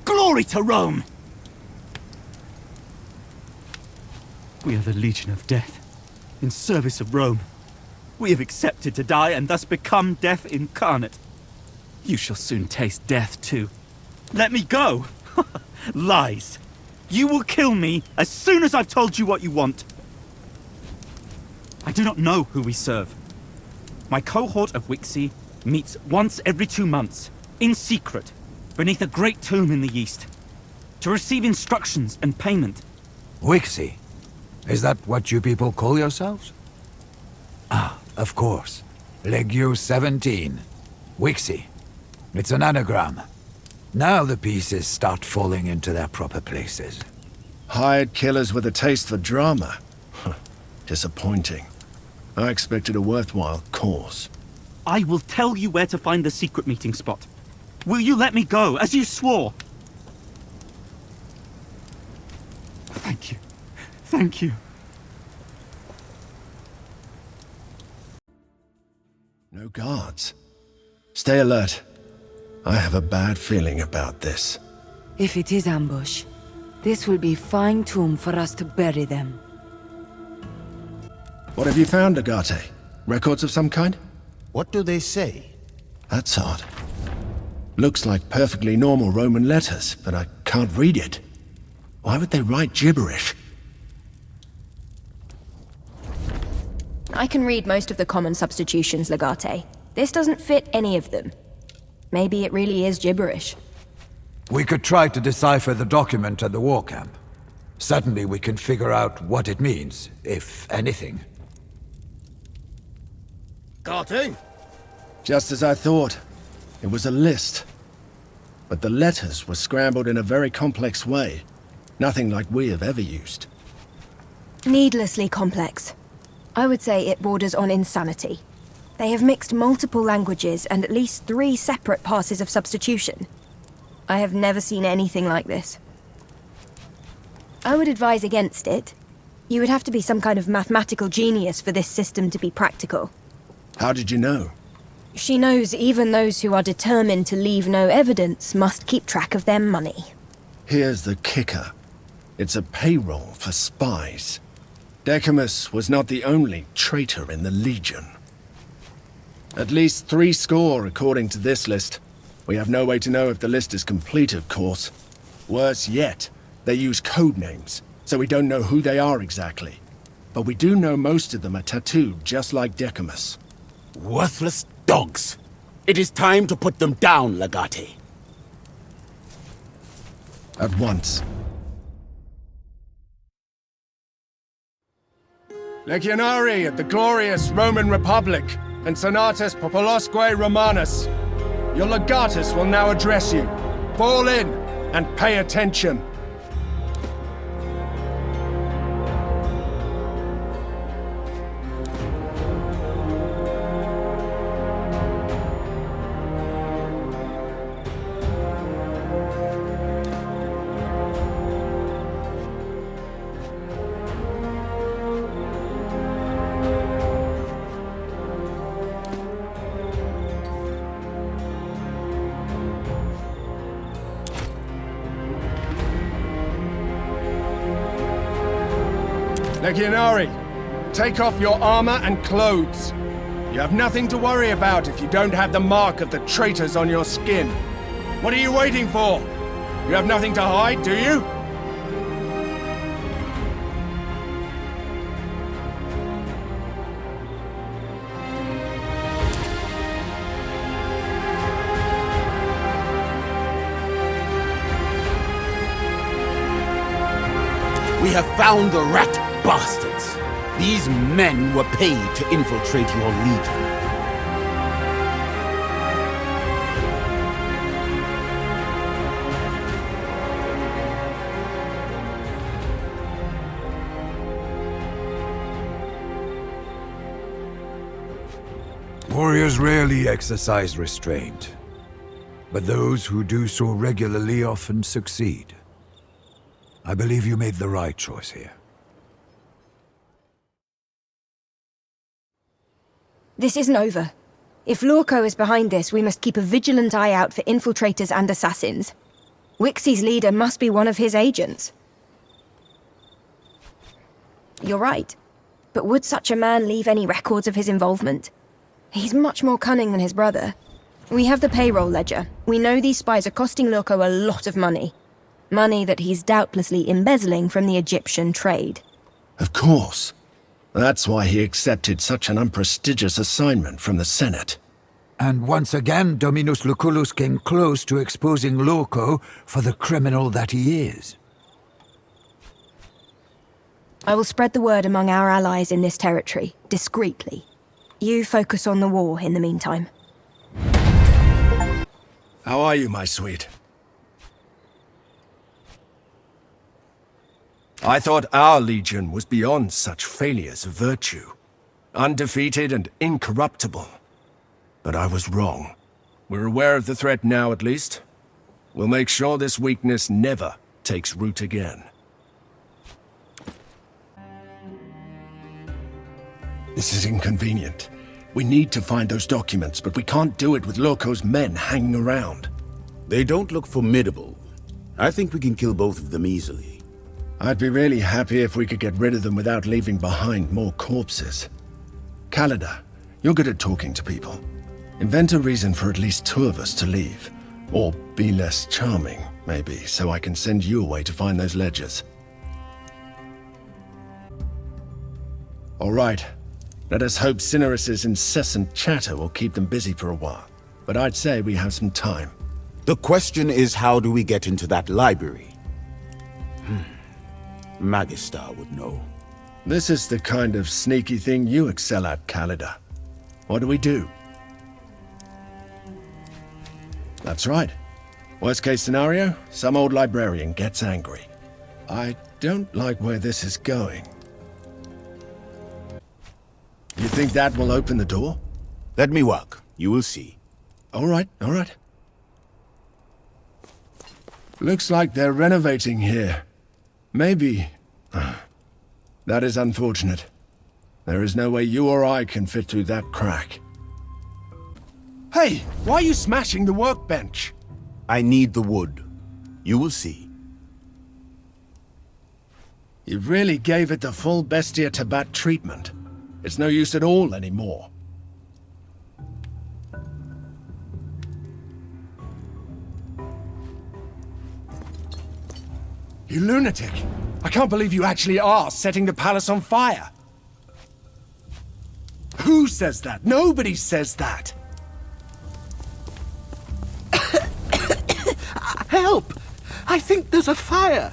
Glory to Rome! We are the Legion of Death, in service of Rome. We have accepted to die and thus become death incarnate. You shall soon taste death too. Let me go! Lies! You will kill me as soon as I've told you what you want. I do not know who we serve. My cohort of VIXI meets once every 2 months, in secret, beneath a great tomb in the east, to receive instructions and payment. VIXI? Is that what you people call yourselves? Ah, of course. Legio 17. VIXI. It's an anagram. Now the pieces start falling into their proper places. Hired killers with a taste for drama. Disappointing. I expected a worthwhile cause. I will tell you where to find the secret meeting spot. Will you let me go, as you swore? Thank you. Thank you. No guards. Stay alert. I have a bad feeling about this. If it is ambush, this will be fine tomb for us to bury them. What have you found, Legate? Records of some kind? What do they say? That's odd. Looks like perfectly normal Roman letters, but I can't read it. Why would they write gibberish? I can read most of the common substitutions, Legate. This doesn't fit any of them. Maybe it really is gibberish. We could try to decipher the document at the war camp. Certainly we can figure out what it means, if anything. Gate? Just as I thought. It was a list. But the letters were scrambled in a very complex way. Nothing like we have ever used. Needlessly complex. I would say it borders on insanity. They have mixed multiple languages and at least 3 separate passes of substitution. I have never seen anything like this. I would advise against it. You would have to be some kind of mathematical genius for this system to be practical. How did you know? She knows even those who are determined to leave no evidence must keep track of their money. Here's the kicker. It's a payroll for spies. Decimus was not the only traitor in the Legion. At least 3 score, according to this list. We have no way to know if the list is complete, of course. Worse yet, they use code names, so we don't know who they are exactly. But we do know most of them are tattooed just like Decimus. Worthless dogs. It is time to put them down, Legate. At once. Legionari of the glorious Roman Republic and Senatus Populosque Romanus. Your legatus will now address you. Fall in and pay attention. Legionari, take off your armor and clothes. You have nothing to worry about if you don't have the mark of the traitors on your skin. What are you waiting for? You have nothing to hide, do you? We have found the rat bastards. These men were paid to infiltrate your legion. Warriors rarely exercise restraint, but those who do so regularly often succeed. I believe you made the right choice here. This isn't over. If Lorco is behind this, we must keep a vigilant eye out for infiltrators and assassins. VIXI's leader must be one of his agents. You're right. But would such a man leave any records of his involvement? He's much more cunning than his brother. We have the payroll ledger. We know these spies are costing Lorco a lot of money. Money that he's doubtlessly embezzling from the Egyptian trade. Of course. That's why he accepted such an unprestigious assignment from the Senate. And once again, Dominus Lucullus came close to exposing Lorco for the criminal that he is. I will spread the word among our allies in this territory, discreetly. You focus on the war in the meantime. How are you, my sweet? I thought our legion was beyond such failures of virtue. Undefeated and incorruptible. But I was wrong. We're aware of the threat now, at least. We'll make sure this weakness never takes root again. This is inconvenient. We need to find those documents, but we can't do it with Lorco's men hanging around. They don't look formidable. I think we can kill both of them easily. I'd be really happy if we could get rid of them without leaving behind more corpses. Calida, you're good at talking to people. Invent a reason for at least 2 of us to leave. Or be less charming, maybe, so I can send you away to find those ledgers. All right. Let us hope Cinerus's incessant chatter will keep them busy for a while. But I'd say we have some time. The question is, how do we get into that library? Magistar would know. This is the kind of sneaky thing you excel at, Calida. What do we do? That's right. Worst case scenario, some old librarian gets angry. I don't like where this is going. You think that will open the door? Let me work. You will see. All right, all right. Looks like they're renovating here. Maybe. That is unfortunate. There is no way you or I can fit through that crack. Hey, why are you smashing the workbench? I need the wood. You will see. You really gave it the full Bestia Tabat treatment. It's no use at all anymore. You lunatic! I can't believe you actually are setting the palace on fire! Who says that? Nobody says that! Help! I think there's a fire!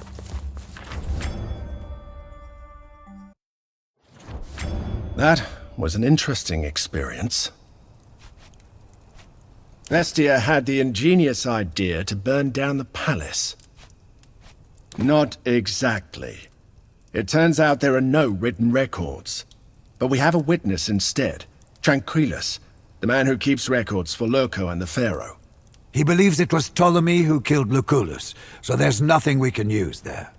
That was an interesting experience. Bestia had the ingenious idea to burn down the palace. Not exactly. It turns out there are no written records. But we have a witness instead, Tranquillus, the man who keeps records for Lurco and the Pharaoh. He believes it was Ptolemy who killed Lucullus, so there's nothing we can use there.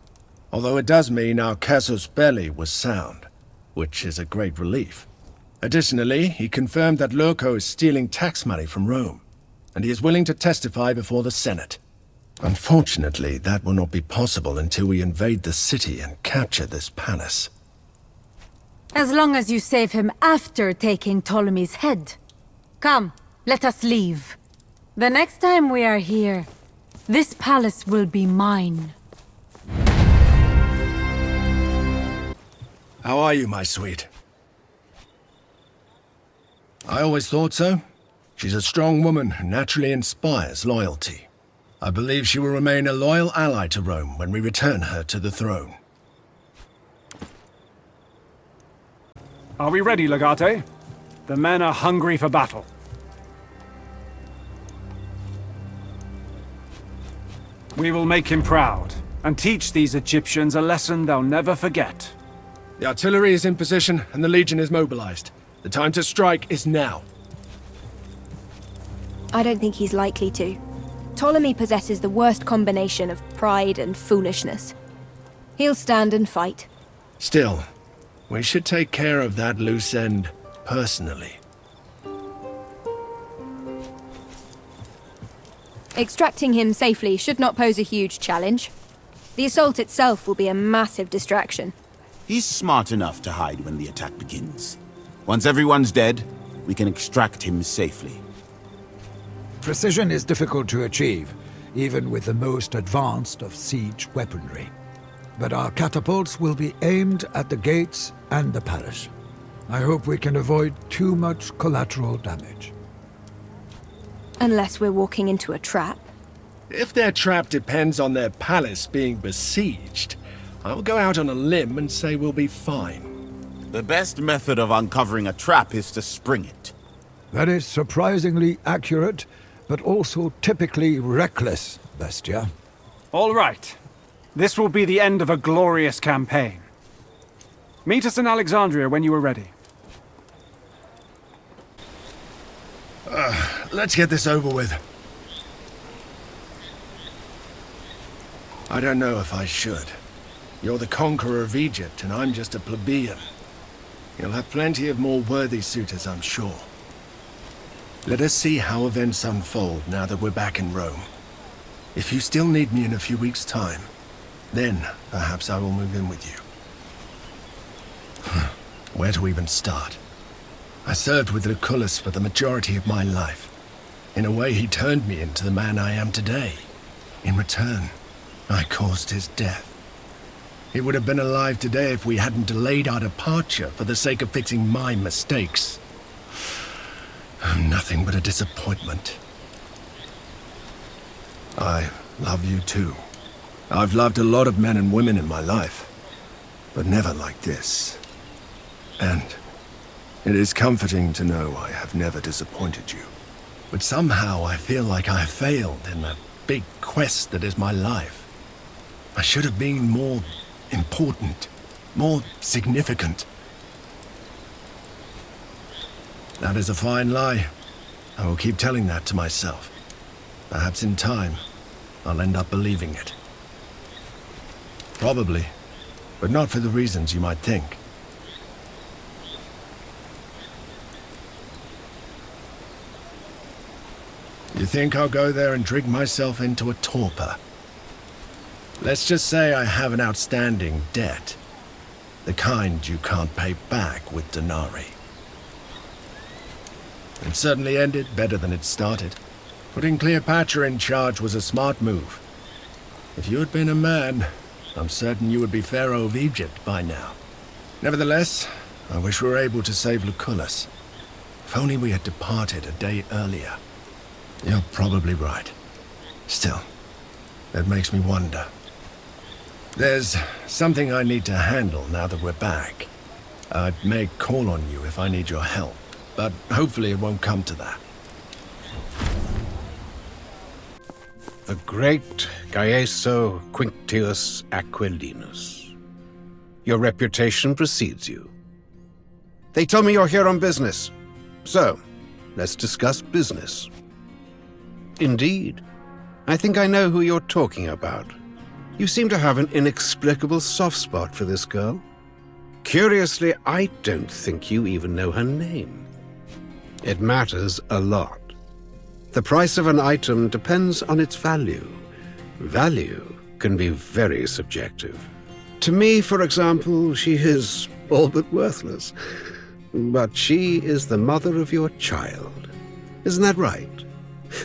Although it does mean our casus belli was sound, which is a great relief. Additionally, he confirmed that Lurco is stealing tax money from Rome, and he is willing to testify before the Senate. Unfortunately, that will not be possible until we invade the city and capture this palace. As long as you save him after taking Ptolemy's head. Come, let us leave. The next time we are here, this palace will be mine. How are you, my sweet? I always thought so. She's a strong woman who naturally inspires loyalty. I believe she will remain a loyal ally to Rome when we return her to the throne. Are we ready, Legate? The men are hungry for battle. We will make him proud, and teach these Egyptians a lesson they'll never forget. The artillery is in position, and the Legion is mobilized. The time to strike is now. I don't think he's likely to. Ptolemy possesses the worst combination of pride and foolishness. He'll stand and fight. Extracting him safely should not pose a huge challenge. The assault itself will be a massive distraction. He's smart enough to hide when the attack begins. Once everyone's dead, we can extract him safely. Precision is difficult to achieve, even with the most advanced of siege weaponry. But our catapults will be aimed at the gates and the palace. I hope we can avoid too much collateral damage. Unless we're walking into a trap. If their trap depends on their palace being besieged, I'll go out on a limb and say we'll be fine. The best method of uncovering a trap is to spring it. That is surprisingly accurate, but also typically reckless, Bestia. All right. This will be the end of a glorious campaign. Meet us in Alexandria when you are ready. Let's get this over with. I don't know if I should. You're the conqueror of Egypt, and I'm just a plebeian. You'll have plenty of more worthy suitors, I'm sure. Let us see how events unfold now that we're back in Rome. If you still need me in a few weeks' time, then perhaps I will move in with you. Where to even start? I served with Lucullus for the majority of my life. In a way, he turned me into the man I am today. In return, I caused his death. He would have been alive today if we hadn't delayed our departure for the sake of fixing my mistakes. I'm nothing but a disappointment. I love you too. I've loved a lot of men and women in my life, but never like this. And it is comforting to know I have never disappointed you. But somehow I feel like I have failed in that big quest that is my life. I should have been more important, more significant. That is a fine lie. I will keep telling that to myself. Perhaps in time, I'll end up believing it. Probably, but not for the reasons you might think. You think I'll go there and drink myself into a torpor? Let's just say I have an outstanding debt. The kind you can't pay back with denarii. It certainly ended better than it started. Putting Cleopatra in charge was a smart move. If you had been a man, I'm certain you would be Pharaoh of Egypt by now. Nevertheless, I wish we were able to save Lucullus. If only we had departed a day earlier. You're probably right. Still, that makes me wonder. There's something I need to handle now that we're back. I may call on you if I need your help, but hopefully it won't come to that. The great Caeso Quinctius Aquilinus. Your reputation precedes you. They tell me you're here on business. So, let's discuss business. Indeed. I think I know who you're talking about. You seem to have an inexplicable soft spot for this girl. Curiously, I don't think you even know her name. It matters a lot. The price of an item depends on its value. Value can be very subjective. To me, for example, she is all but worthless. But she is the mother of your child. Isn't that right?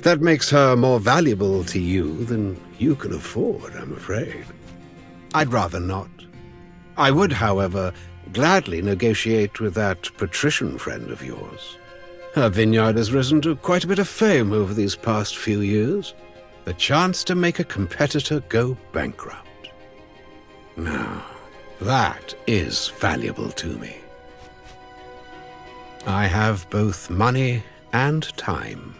That makes her more valuable to you than you can afford, I'm afraid. I'd rather not. I would, however, gladly negotiate with that patrician friend of yours. Her vineyard has risen to quite a bit of fame over these past few years. The chance to make a competitor go bankrupt. Now, that is valuable to me. I have both money and time.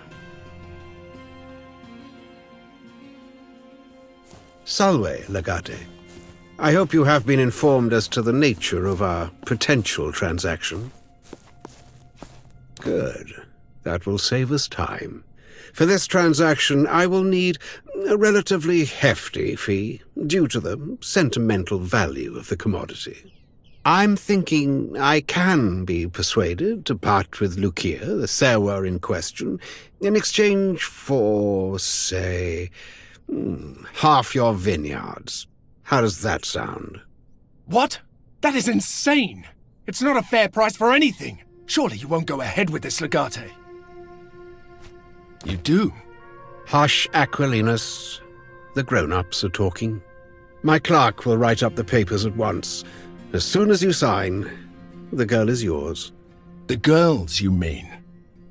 Salve, Legate. I hope you have been informed as to the nature of our potential transaction. Good. That will save us time. For this transaction, I will need a relatively hefty fee, due to the sentimental value of the commodity. I'm thinking I can be persuaded to part with Lucia, the sewer in question, in exchange for, say, half your vineyards. How does that sound? What? That is insane! It's not a fair price for anything! Surely you won't go ahead with this, Legate. You do? Hush, Aquilinus. The grown-ups are talking. My clerk will write up the papers at once. As soon as you sign, the girl is yours. The girls, you mean?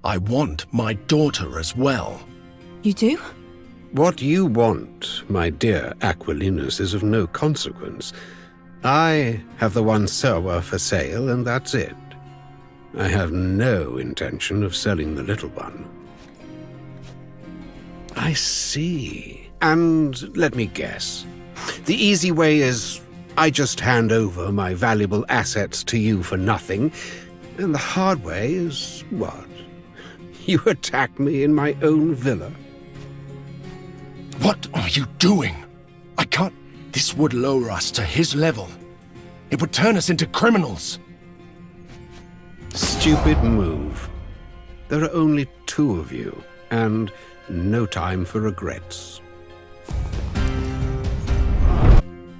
I want my daughter as well. You do? What you want, my dear Aquilinus, is of no consequence. I have the one sewer for sale, and that's it. I have no intention of selling the little one. I see. And let me guess. The easy way is I just hand over my valuable assets to you for nothing, and the hard way is what? You attack me in my own villa? What are you doing? I can't... This would lower us to his level. It would turn us into criminals. Stupid move. There are only two of you, and no time for regrets.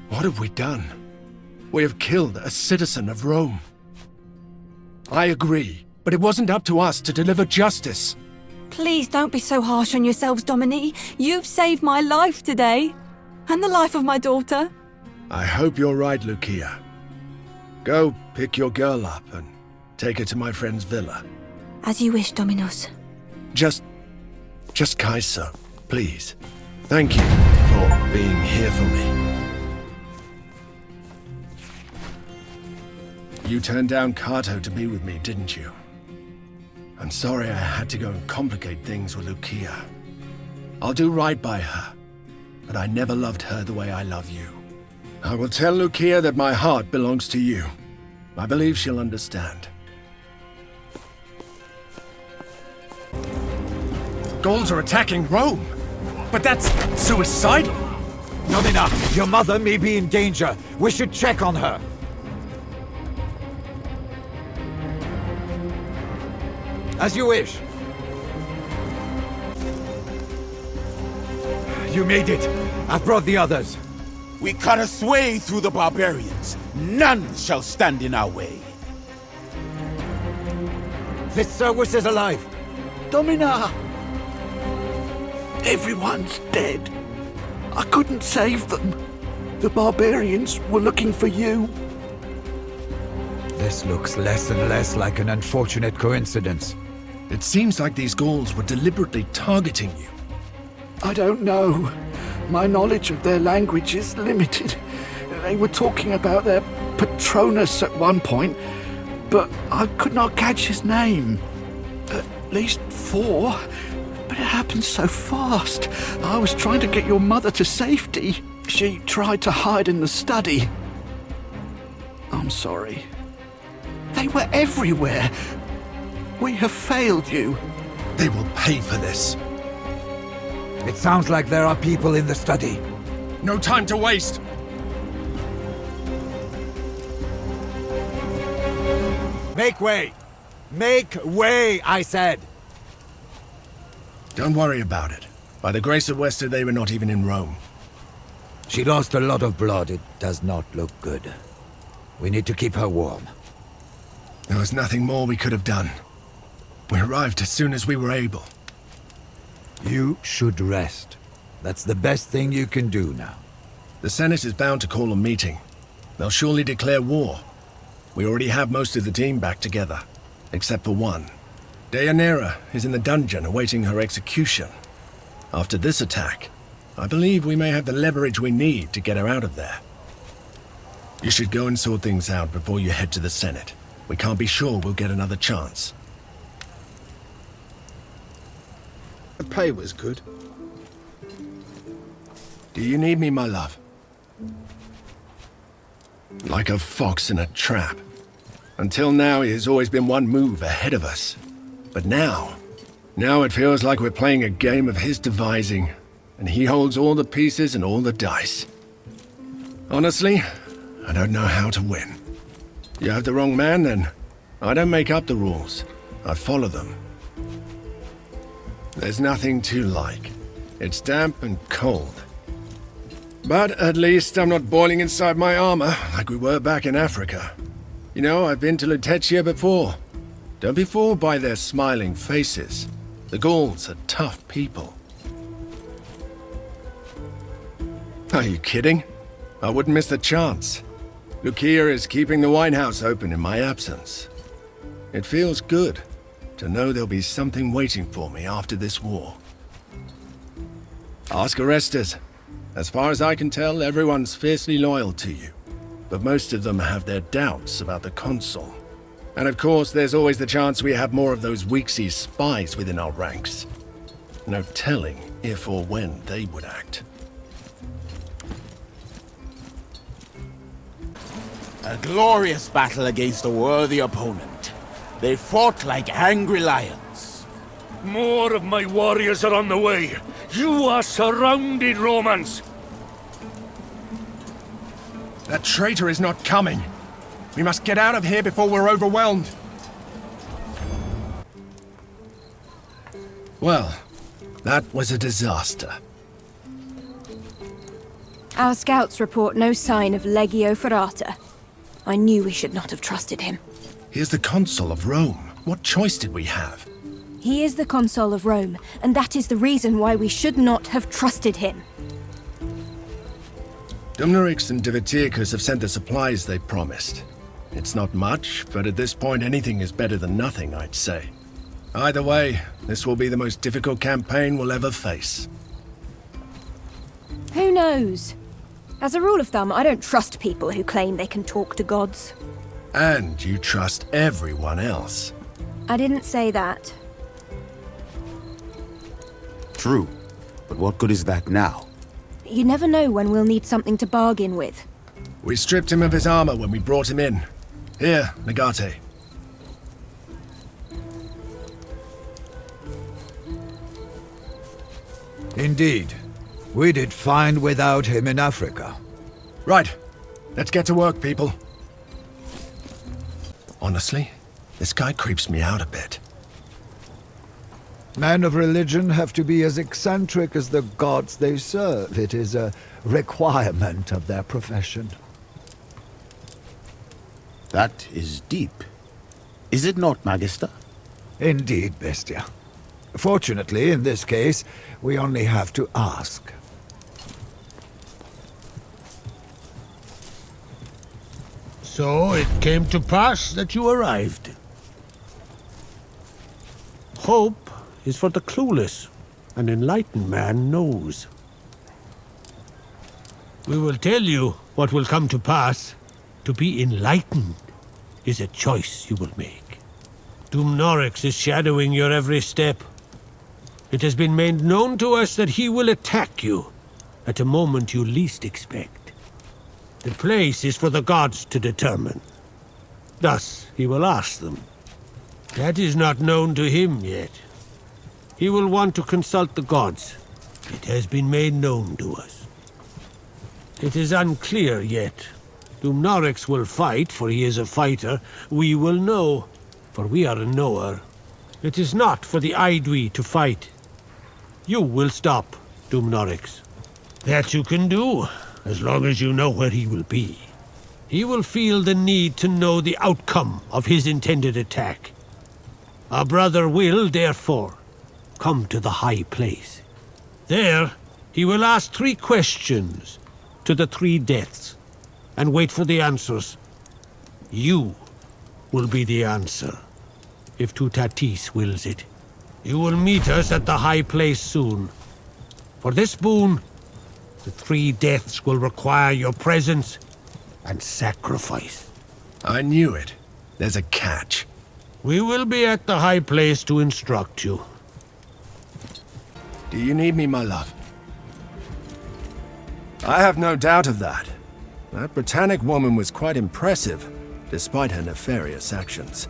What have we done? We have killed a citizen of Rome. I agree, but it wasn't up to us to deliver justice. Please don't be so harsh on yourselves, Dominique. You've saved my life today. And the life of my daughter. I hope you're right, Lucia. Go pick your girl up and take her to my friend's villa. As you wish, Dominus. Just Caeso, please. Thank you for being here for me. You turned down Cato to be with me, didn't you? I'm sorry I had to go and complicate things with Lucia. I'll do right by her, but I never loved her the way I love you. I will tell Lucia that my heart belongs to you. I believe she'll understand. Gauls are attacking Rome! But that's suicidal! Not enough! Your mother may be in danger. We should check on her. As you wish. You made it. I've brought the others. We cut a way through the barbarians. None shall stand in our way. This service is alive. Domina! Everyone's dead. I couldn't save them. The barbarians were looking for you. This looks less and less like an unfortunate coincidence. It seems like these Gauls were deliberately targeting you. I don't know. My knowledge of their language is limited. They were talking about their Patronus at one point, but I could not catch his name. At least 4, but it happened so fast. I was trying to get your mother to safety. She tried to hide in the study. I'm sorry. They were everywhere. We have failed you. They will pay for this. It sounds like there are people in the study. No time to waste! Make way! Make way, I said! Don't worry about it. By the grace of Wester, they were not even in Rome. She lost a lot of blood. It does not look good. We need to keep her warm. There was nothing more we could have done. We arrived as soon as we were able. You should rest. That's the best thing you can do now. The Senate is bound to call a meeting. They'll surely declare war. We already have most of the team back together, except for one. Deianeira is in the dungeon awaiting her execution. After this attack, I believe we may have the leverage we need to get her out of there. You should go and sort things out before you head to the Senate. We can't be sure we'll get another chance. The pay was good. Do you need me, my love? Like a fox in a trap. Until now, he has always been one move ahead of us. But now it feels like we're playing a game of his devising, and he holds all the pieces and all the dice. Honestly, I don't know how to win. You have the wrong man, then. I don't make up the rules. I follow them. There's nothing to like. It's damp and cold. But at least I'm not boiling inside my armor like we were back in Africa. You know, I've been to Lutetia before. Don't be fooled by their smiling faces. The Gauls are tough people. Are you kidding? I wouldn't miss the chance. Lucia is keeping the winehouse open in my absence. It feels good to know there'll be something waiting for me after this war. Ask Orestes. As far as I can tell, everyone's fiercely loyal to you. But most of them have their doubts about the consul. And of course, there's always the chance we have more of those VIXI spies within our ranks. No telling if or when they would act. A glorious battle against a worthy opponent. They fought like angry lions. More of my warriors are on the way. You are surrounded, Romans! That traitor is not coming. We must get out of here before we're overwhelmed. Well, that was a disaster. Our scouts report no sign of Legio Ferrata. I knew we should not have trusted him. He is the consul of Rome. What choice did we have? He is the consul of Rome, and that is the reason why we should not have trusted him. Dumnorix and Divitiacus have sent the supplies they promised. It's not much, but at this point anything is better than nothing, I'd say. Either way, this will be the most difficult campaign we'll ever face. Who knows? As a rule of thumb, I don't trust people who claim they can talk to gods. And you trust everyone else. I didn't say that. True. But what good is that now? You never know when we'll need something to bargain with. We stripped him of his armor when we brought him in. Here, Legate. Indeed. We did fine without him in Africa. Right. Let's get to work, people. Honestly, this guy creeps me out a bit. Men of religion have to be as eccentric as the gods they serve. It is a requirement of their profession. That is deep. Is it not, Magister? Indeed, Bestia. Fortunately, in this case, we only have to ask. So it came to pass that you arrived. Hope is for the clueless. An enlightened man knows. We will tell you what will come to pass. To be enlightened is a choice you will make. Dumnorix is shadowing your every step. It has been made known to us that he will attack you at a moment you least expect. The place is for the gods to determine. Thus, he will ask them. That is not known to him yet. He will want to consult the gods. It has been made known to us. It is unclear yet. Dumnorix will fight, for he is a fighter. We will know, for we are a knower. It is not for the Aedui to fight. You will stop Dumnorix. That you can do, as long as you know where he will be. He will feel the need to know the outcome of his intended attack. Our brother will, therefore, come to the high place. There, he will ask 3 questions to the 3 deaths, and wait for the answers. You will be the answer, if Tutatis wills it. You will meet us at the high place soon. For this boon, the 3 deaths will require your presence and sacrifice. I knew it. There's a catch. We will be at the high place to instruct you. Do you need me, my love? I have no doubt of that. That Britannic woman was quite impressive, despite her nefarious actions.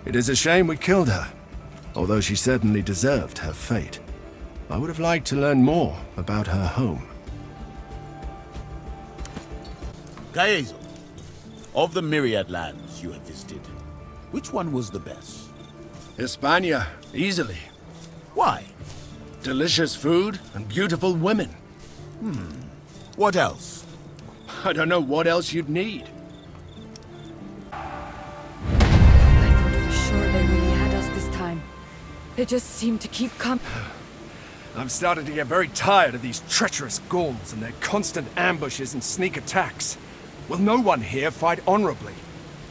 It is a shame we killed her, although she certainly deserved her fate. I would have liked to learn more about her home. Caeso, of the myriad lands you have visited. Which one was the best? Hispania, easily. Why? Delicious food and beautiful women. What else? I don't know what else you'd need. Sure they really had us this time. They just seem to keep coming. I'm starting to get very tired of these treacherous Gauls and their constant ambushes and sneak attacks. Will no one here fight honorably?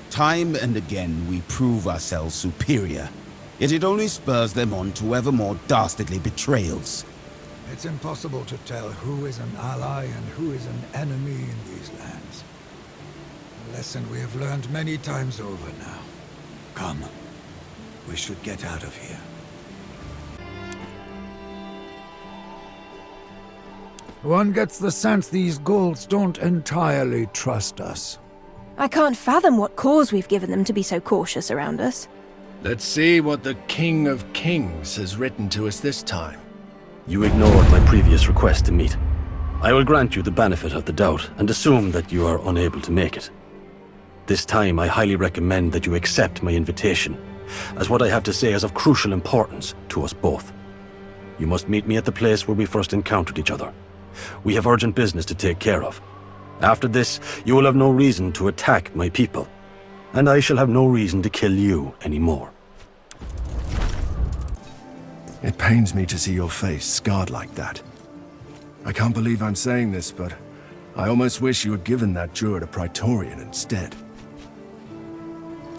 Time and again we prove ourselves superior, yet it only spurs them on to ever more dastardly betrayals. It's impossible to tell who is an ally and who is an enemy in these lands. A lesson we have learned many times over now. Come, we should get out of here. One gets the sense these Gauls don't entirely trust us. I can't fathom what cause we've given them to be so cautious around us. Let's see what the King of Kings has written to us this time. You ignored my previous request to meet. I will grant you the benefit of the doubt and assume that you are unable to make it. This time I highly recommend that you accept my invitation, as what I have to say is of crucial importance to us both. You must meet me at the place where we first encountered each other. We have urgent business to take care of. After this, you will have no reason to attack my people, and I shall have no reason to kill you anymore. It pains me to see your face scarred like that. I can't believe I'm saying this, but I almost wish you had given that Druid a Praetorian instead.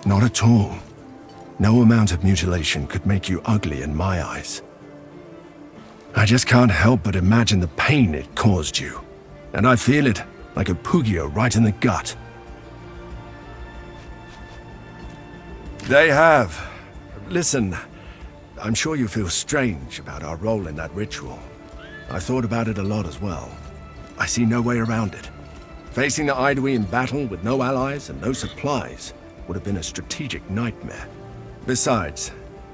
Not at all. No amount of mutilation could make you ugly in my eyes. I just can't help but imagine the pain it caused you. And I feel it, like a Pugio right in the gut. They have. Listen, I'm sure you feel strange about our role in that ritual. I thought about it a lot as well. I see no way around it. Facing the Aedui in battle with no allies and no supplies would have been a strategic nightmare. Besides,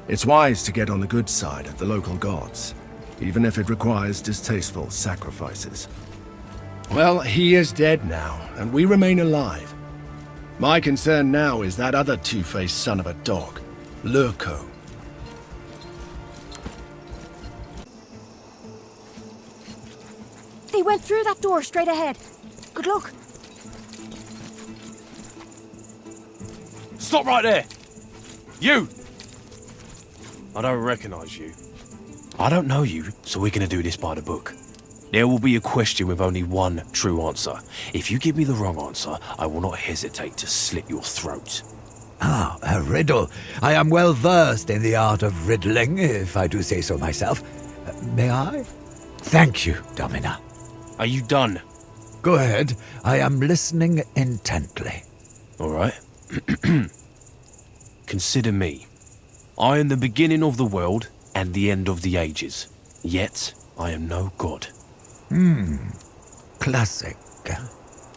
it's wise to get on the good side of the local gods, even if it requires distasteful sacrifices. Well, he is dead now, and we remain alive. My concern now is that other two-faced son of a dog, Lurko. They went through that door straight ahead. Good luck. Stop right there! You! I don't recognize you. I don't know you, so we're gonna do this by the book. There will be a question with only one true answer. If you give me the wrong answer, I will not hesitate to slit your throat. Ah, a riddle. I am well versed in the art of riddling, if I do say so myself. May I? Thank you, Domina. Are you done? Go ahead. I am listening intently. All right. Consider me. I am the beginning of the world and the end of the ages. Yet, I am no god. Classic.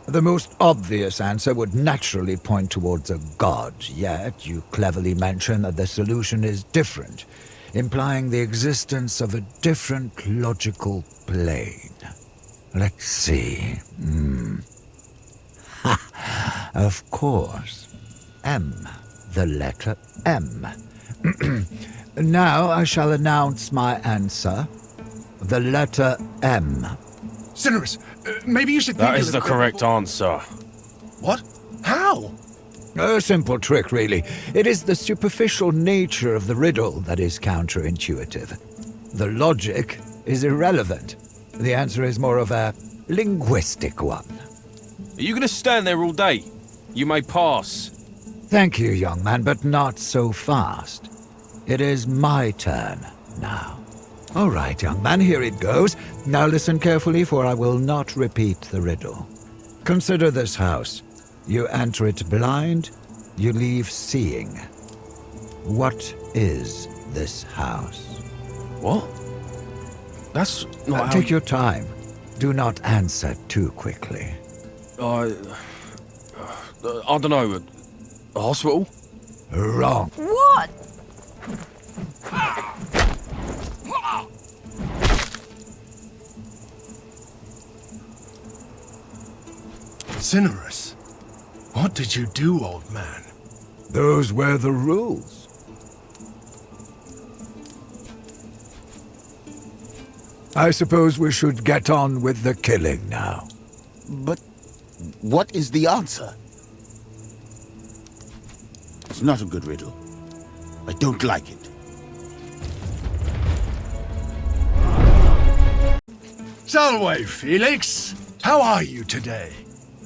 The most obvious answer would naturally point towards a god, yet you cleverly mention that the solution is different, implying the existence of a different logical plane. Let's see. Of course. M. The letter M. Now I shall announce my answer. The letter M. Cinerus, maybe you should think That a is the little bit correct before- answer. What? How? A simple trick, really. It is the superficial nature of the riddle that is counterintuitive. The logic is irrelevant. The answer is more of a linguistic one. Are you gonna stand there all day? You may pass. Thank you, young man, but not so fast. It is my turn now. All right, young man, here it goes. Now listen carefully, for I will not repeat the riddle. Consider this house. You enter it blind, you leave seeing. What is this house? What? That's not how Take your time. Do not answer too quickly. I don't know. A hospital? Wrong. What? Cinerus, what did you do, old man? Those were the rules. I suppose we should get on with the killing now. But what is the answer? It's not a good riddle. I don't like it. Salve, Felix. How are you today?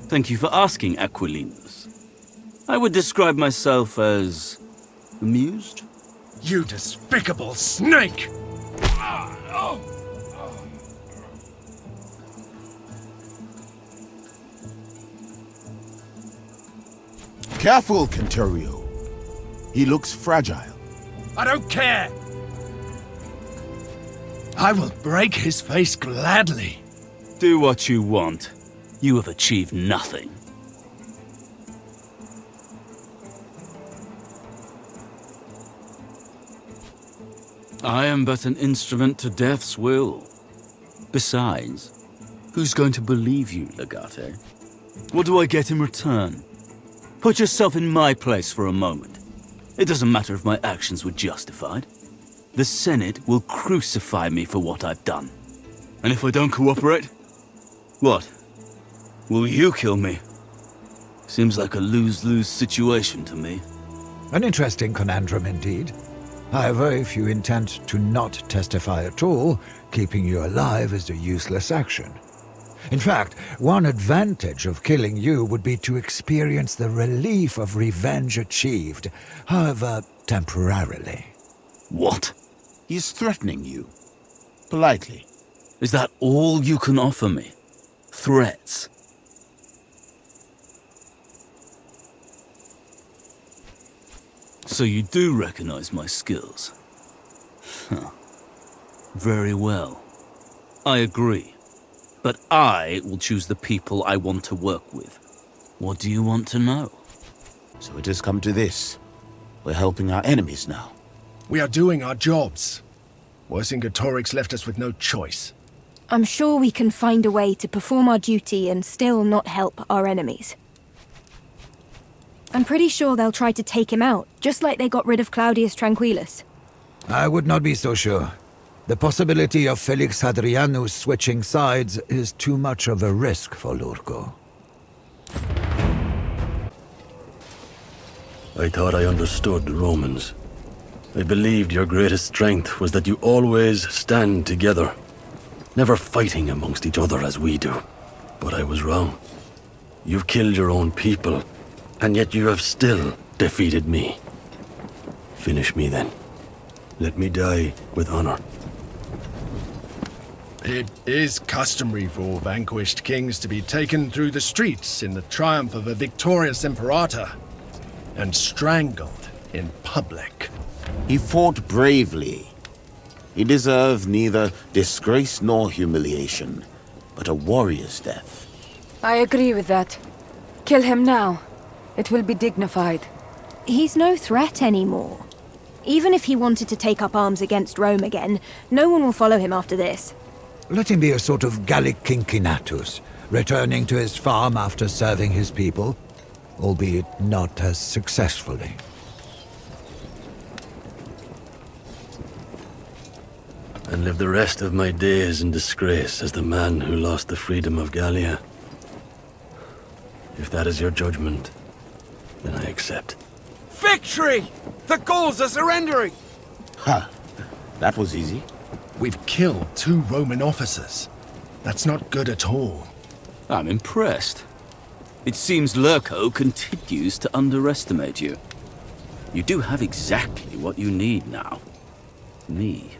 Thank you for asking, Aquilinus. I would describe myself as amused. You despicable snake! Careful, Centurio. He looks fragile. I don't care! I will break his face gladly. Do what you want. You have achieved nothing. I am but an instrument to death's will. Besides, who's going to believe you, Legate? What do I get in return? Put yourself in my place for a moment. It doesn't matter if my actions were justified. The Senate will crucify me for what I've done. And if I don't cooperate? What? Will you kill me? Seems like a lose-lose situation to me. An interesting conundrum indeed. However, if you intend to not testify at all, keeping you alive is a useless action. In fact, one advantage of killing you would be to experience the relief of revenge achieved, however temporarily. What? He's threatening you. Politely. Is that all you can offer me? Threats? So you do recognize my skills? Huh. Very well. I agree. But I will choose the people I want to work with. What do you want to know? So it has come to this. We're helping our enemies now. We are doing our jobs. Vercingetorix left us with no choice. I'm sure we can find a way to perform our duty and still not help our enemies. I'm pretty sure they'll try to take him out, just like they got rid of Claudius Tranquillus. I would not be so sure. The possibility of Felix Hadrianus switching sides is too much of a risk for Lurgo. I thought I understood the Romans. I believed your greatest strength was that you always stand together, never fighting amongst each other as we do. But I was wrong. You've killed your own people, and yet you have still defeated me. Finish me then. Let me die with honor. It is customary for vanquished kings to be taken through the streets in the triumph of a victorious imperator, and strangled in public. He fought bravely. He deserved neither disgrace nor humiliation, but a warrior's death. I agree with that. Kill him now. It will be dignified. He's no threat anymore. Even if he wanted to take up arms against Rome again, no one will follow him after this. Let him be a sort of Gallic Cincinnatus, returning to his farm after serving his people, albeit not as successfully. And live the rest of my days in disgrace as the man who lost the freedom of Gallia. If that is your judgment, then I accept. Victory! The Gauls are surrendering! Ha! That was easy. We've killed 2 Roman officers. That's not good at all. I'm impressed. It seems Lurko continues to underestimate you. You do have exactly what you need now. Me.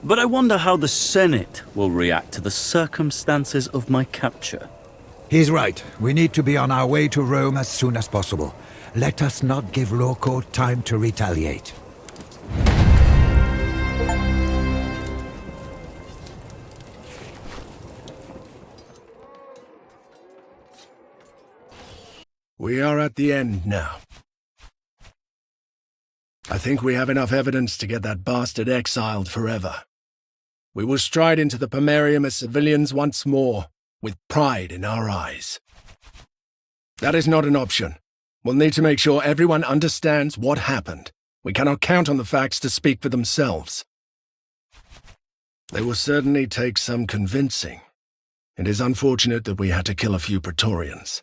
But I wonder how the Senate will react to the circumstances of my capture. He's right. We need to be on our way to Rome as soon as possible. Let us not give Lurko time to retaliate. We are at the end now. I think we have enough evidence to get that bastard exiled forever. We will stride into the Pomerium as civilians once more, with pride in our eyes. That is not an option. We'll need to make sure everyone understands what happened. We cannot count on the facts to speak for themselves. They will certainly take some convincing. It is unfortunate that we had to kill a few Praetorians.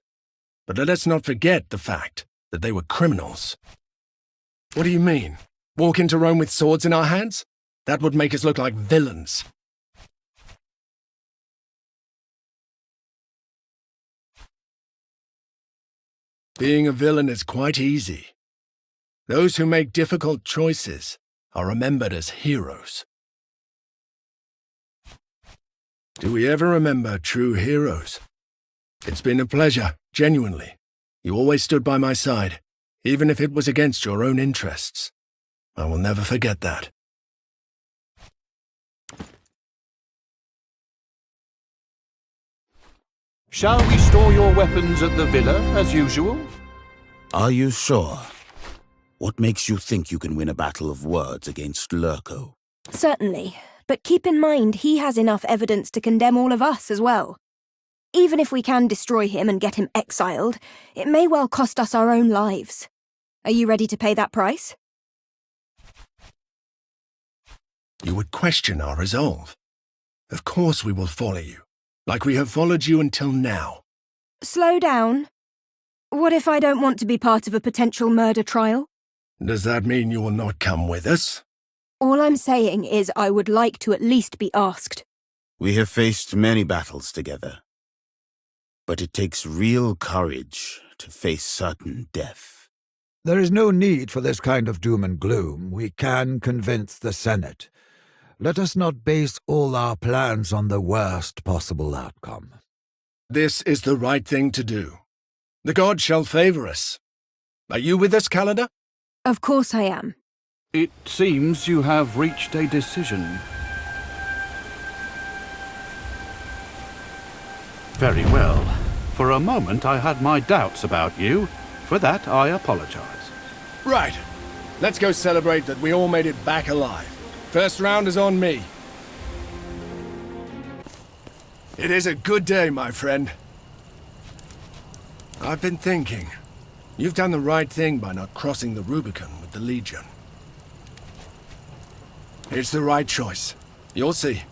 But let us not forget the fact that they were criminals. What do you mean? Walk into Rome with swords in our hands? That would make us look like villains. Being a villain is quite easy. Those who make difficult choices are remembered as heroes. Do we ever remember true heroes? It's been a pleasure, genuinely. You always stood by my side, even if it was against your own interests. I will never forget that. Shall we store your weapons at the villa, as usual? Are you sure? What makes you think you can win a battle of words against Lurko? Certainly, but keep in mind he has enough evidence to condemn all of us as well. Even if we can destroy him and get him exiled, it may well cost us our own lives. Are you ready to pay that price? You would question our resolve. Of course we will follow you, like we have followed you until now. Slow down. What if I don't want to be part of a potential murder trial? Does that mean you will not come with us? All I'm saying is I would like to at least be asked. We have faced many battles together. But it takes real courage to face certain death. There is no need for this kind of doom and gloom. We can convince the Senate. Let us not base all our plans on the worst possible outcome. This is the right thing to do. The gods shall favor us. Are you with us, Calendar? Of course I am. It seems you have reached a decision. Very well. For a moment I had my doubts about you. For that I apologize. Right. Let's go celebrate that we all made it back alive. First round is on me. It is a good day, my friend. I've been thinking. You've done the right thing by not crossing the Rubicon with the Legion. It's the right choice. You'll see.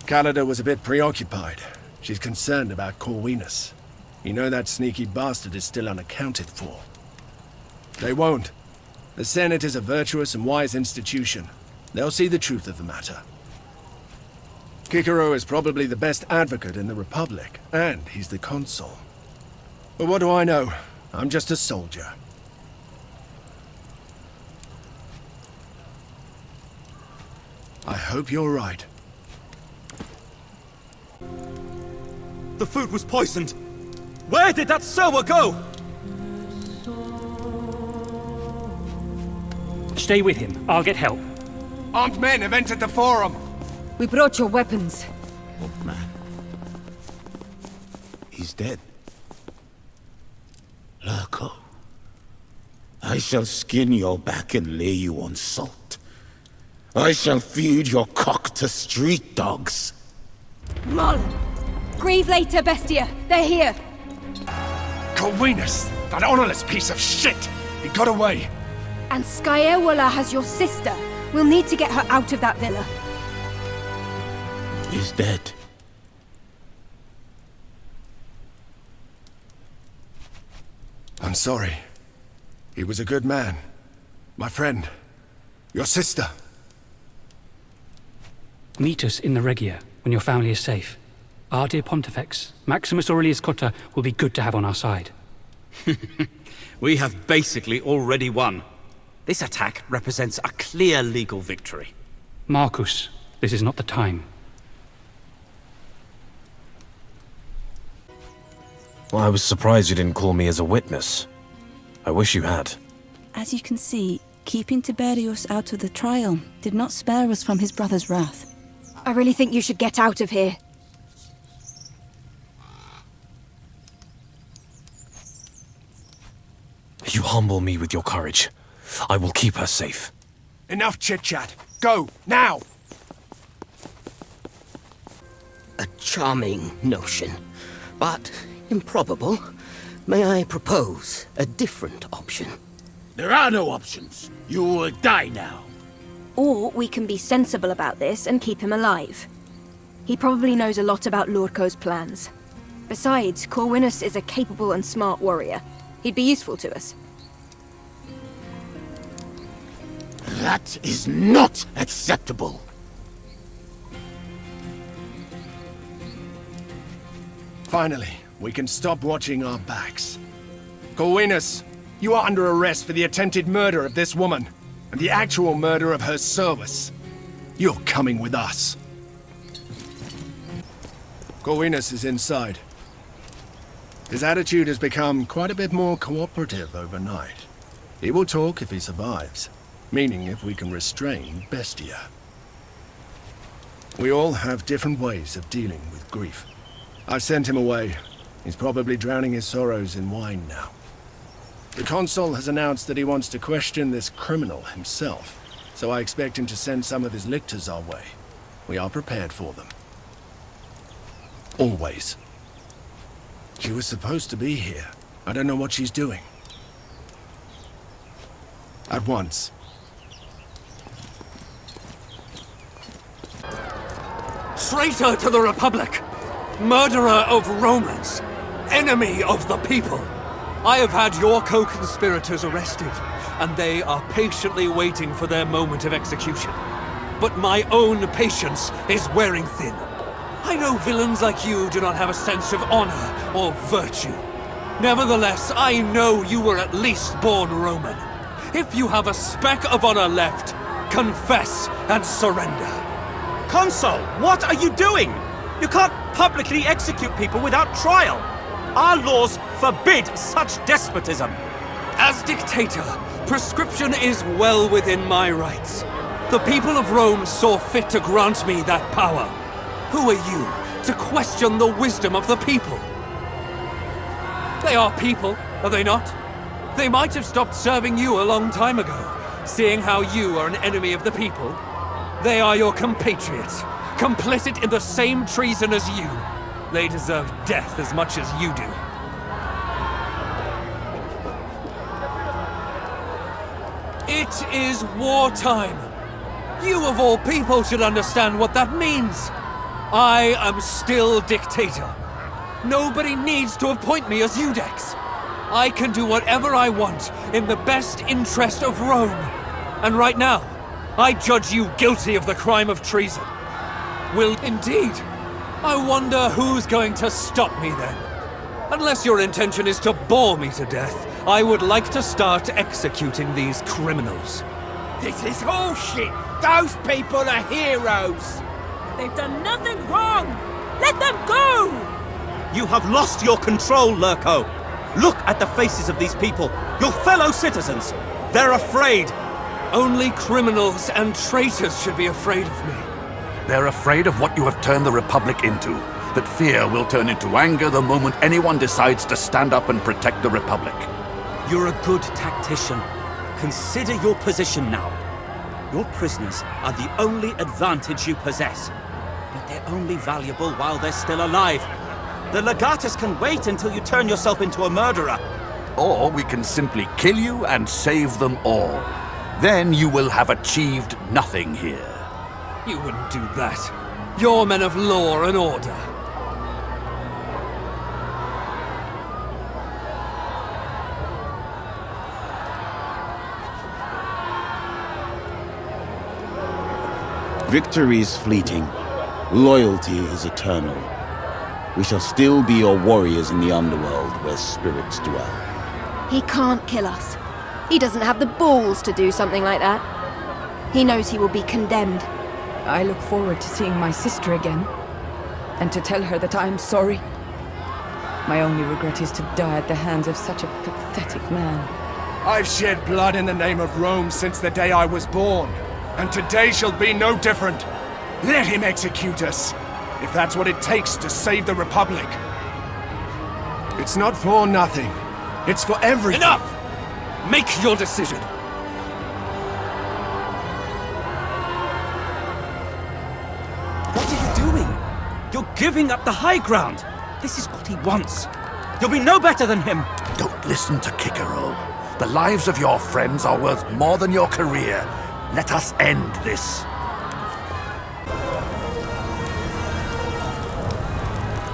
Calendar was a bit preoccupied. She's concerned about Corvinus. You know that sneaky bastard is still unaccounted for. They won't. The Senate is a virtuous and wise institution. They'll see the truth of the matter. Cicero is probably the best advocate in the Republic, and he's the consul. But what do I know? I'm just a soldier. I hope you're right. The food was poisoned! Where did that sower go? Stay with him. I'll get help. Armed men have entered the forum. We brought your weapons. Oh, man. He's dead. Lurko. I shall skin your back and lay you on salt. I shall feed your cock to street dogs. Marlon! Grieve later, Bestia. They're here. Corvinus! That honorless piece of shit! He got away! And Scaewola has your sister. We'll need to get her out of that villa. He's dead. I'm sorry. He was a good man. My friend. Your sister. Meet us in the Regia when your family is safe. Our dear Pontifex, Maximus Aurelius Cotta, will be good to have on our side. We have basically already won. This attack represents a clear legal victory. Marcus, this is not the time. Well, I was surprised you didn't call me as a witness. I wish you had. As you can see, keeping Tiberius out of the trial did not spare us from his brother's wrath. I really think you should get out of here. You humble me with your courage. I will keep her safe. Enough chit-chat. Go, now! A charming notion, but improbable. May I propose a different option? There are no options. You will die now. Or we can be sensible about this and keep him alive. He probably knows a lot about Lurko's plans. Besides, Corwinus is a capable and smart warrior. He'd be useful to us. That is not acceptable. Finally, we can stop watching our backs. Corwinus, you are under arrest for the attempted murder of this woman, and the actual murder of her service. You're coming with us. Corwinus is inside. His attitude has become quite a bit more cooperative overnight. He will talk if he survives, meaning if we can restrain Bestia. We all have different ways of dealing with grief. I've sent him away. He's probably drowning his sorrows in wine now. The consul has announced that he wants to question this criminal himself, so I expect him to send some of his lictors our way. We are prepared for them. Always. She was supposed to be here. I don't know what she's doing. At once. Traitor to the Republic! Murderer of Romans! Enemy of the people! I have had your co-conspirators arrested, and they are patiently waiting for their moment of execution. But my own patience is wearing thin. I know villains like you do not have a sense of honor or virtue. Nevertheless, I know you were at least born Roman. If you have a speck of honor left, confess and surrender. Consul, what are you doing? You can't publicly execute people without trial. Our laws forbid such despotism. As dictator, prescription is well within my rights. The people of Rome saw fit to grant me that power. Who are you to question the wisdom of the people? They are people, are they not? They might have stopped serving you a long time ago, seeing how you are an enemy of the people. They are your compatriots, complicit in the same treason as you. They deserve death as much as you do. It is wartime. You of all people should understand what that means. I am still dictator. Nobody needs to appoint me as Iudex. I can do whatever I want in the best interest of Rome. And right now, I judge you guilty of the crime of treason. Will indeed. I wonder who's going to stop me then. Unless your intention is to bore me to death, I would like to start executing these criminals. This is bullshit! Those people are heroes! They've done nothing wrong! Let them go! You have lost your control, Lurko. Look at the faces of these people, your fellow citizens. They're afraid. Only criminals and traitors should be afraid of me. They're afraid of what you have turned the Republic into. That fear will turn into anger the moment anyone decides to stand up and protect the Republic. You're a good tactician. Consider your position now. Your prisoners are the only advantage you possess. But they're only valuable while they're still alive. The Legatus can wait until you turn yourself into a murderer. Or we can simply kill you and save them all. Then you will have achieved nothing here. You wouldn't do that. You're men of law and order. Victory is fleeting. Loyalty is eternal. We shall still be your warriors in the underworld where spirits dwell. He can't kill us. He doesn't have the balls to do something like that. He knows he will be condemned. I look forward to seeing my sister again, and to tell her that I am sorry. My only regret is to die at the hands of such a pathetic man. I've shed blood in the name of Rome since the day I was born, and today shall be no different. Let him execute us, if that's what it takes to save the Republic. It's not for nothing. It's for everything. Enough! Make your decision. What are you doing? You're giving up the high ground. This is what he wants. You'll be no better than him! Don't listen to Cicero. The lives of your friends are worth more than your career. Let us end this.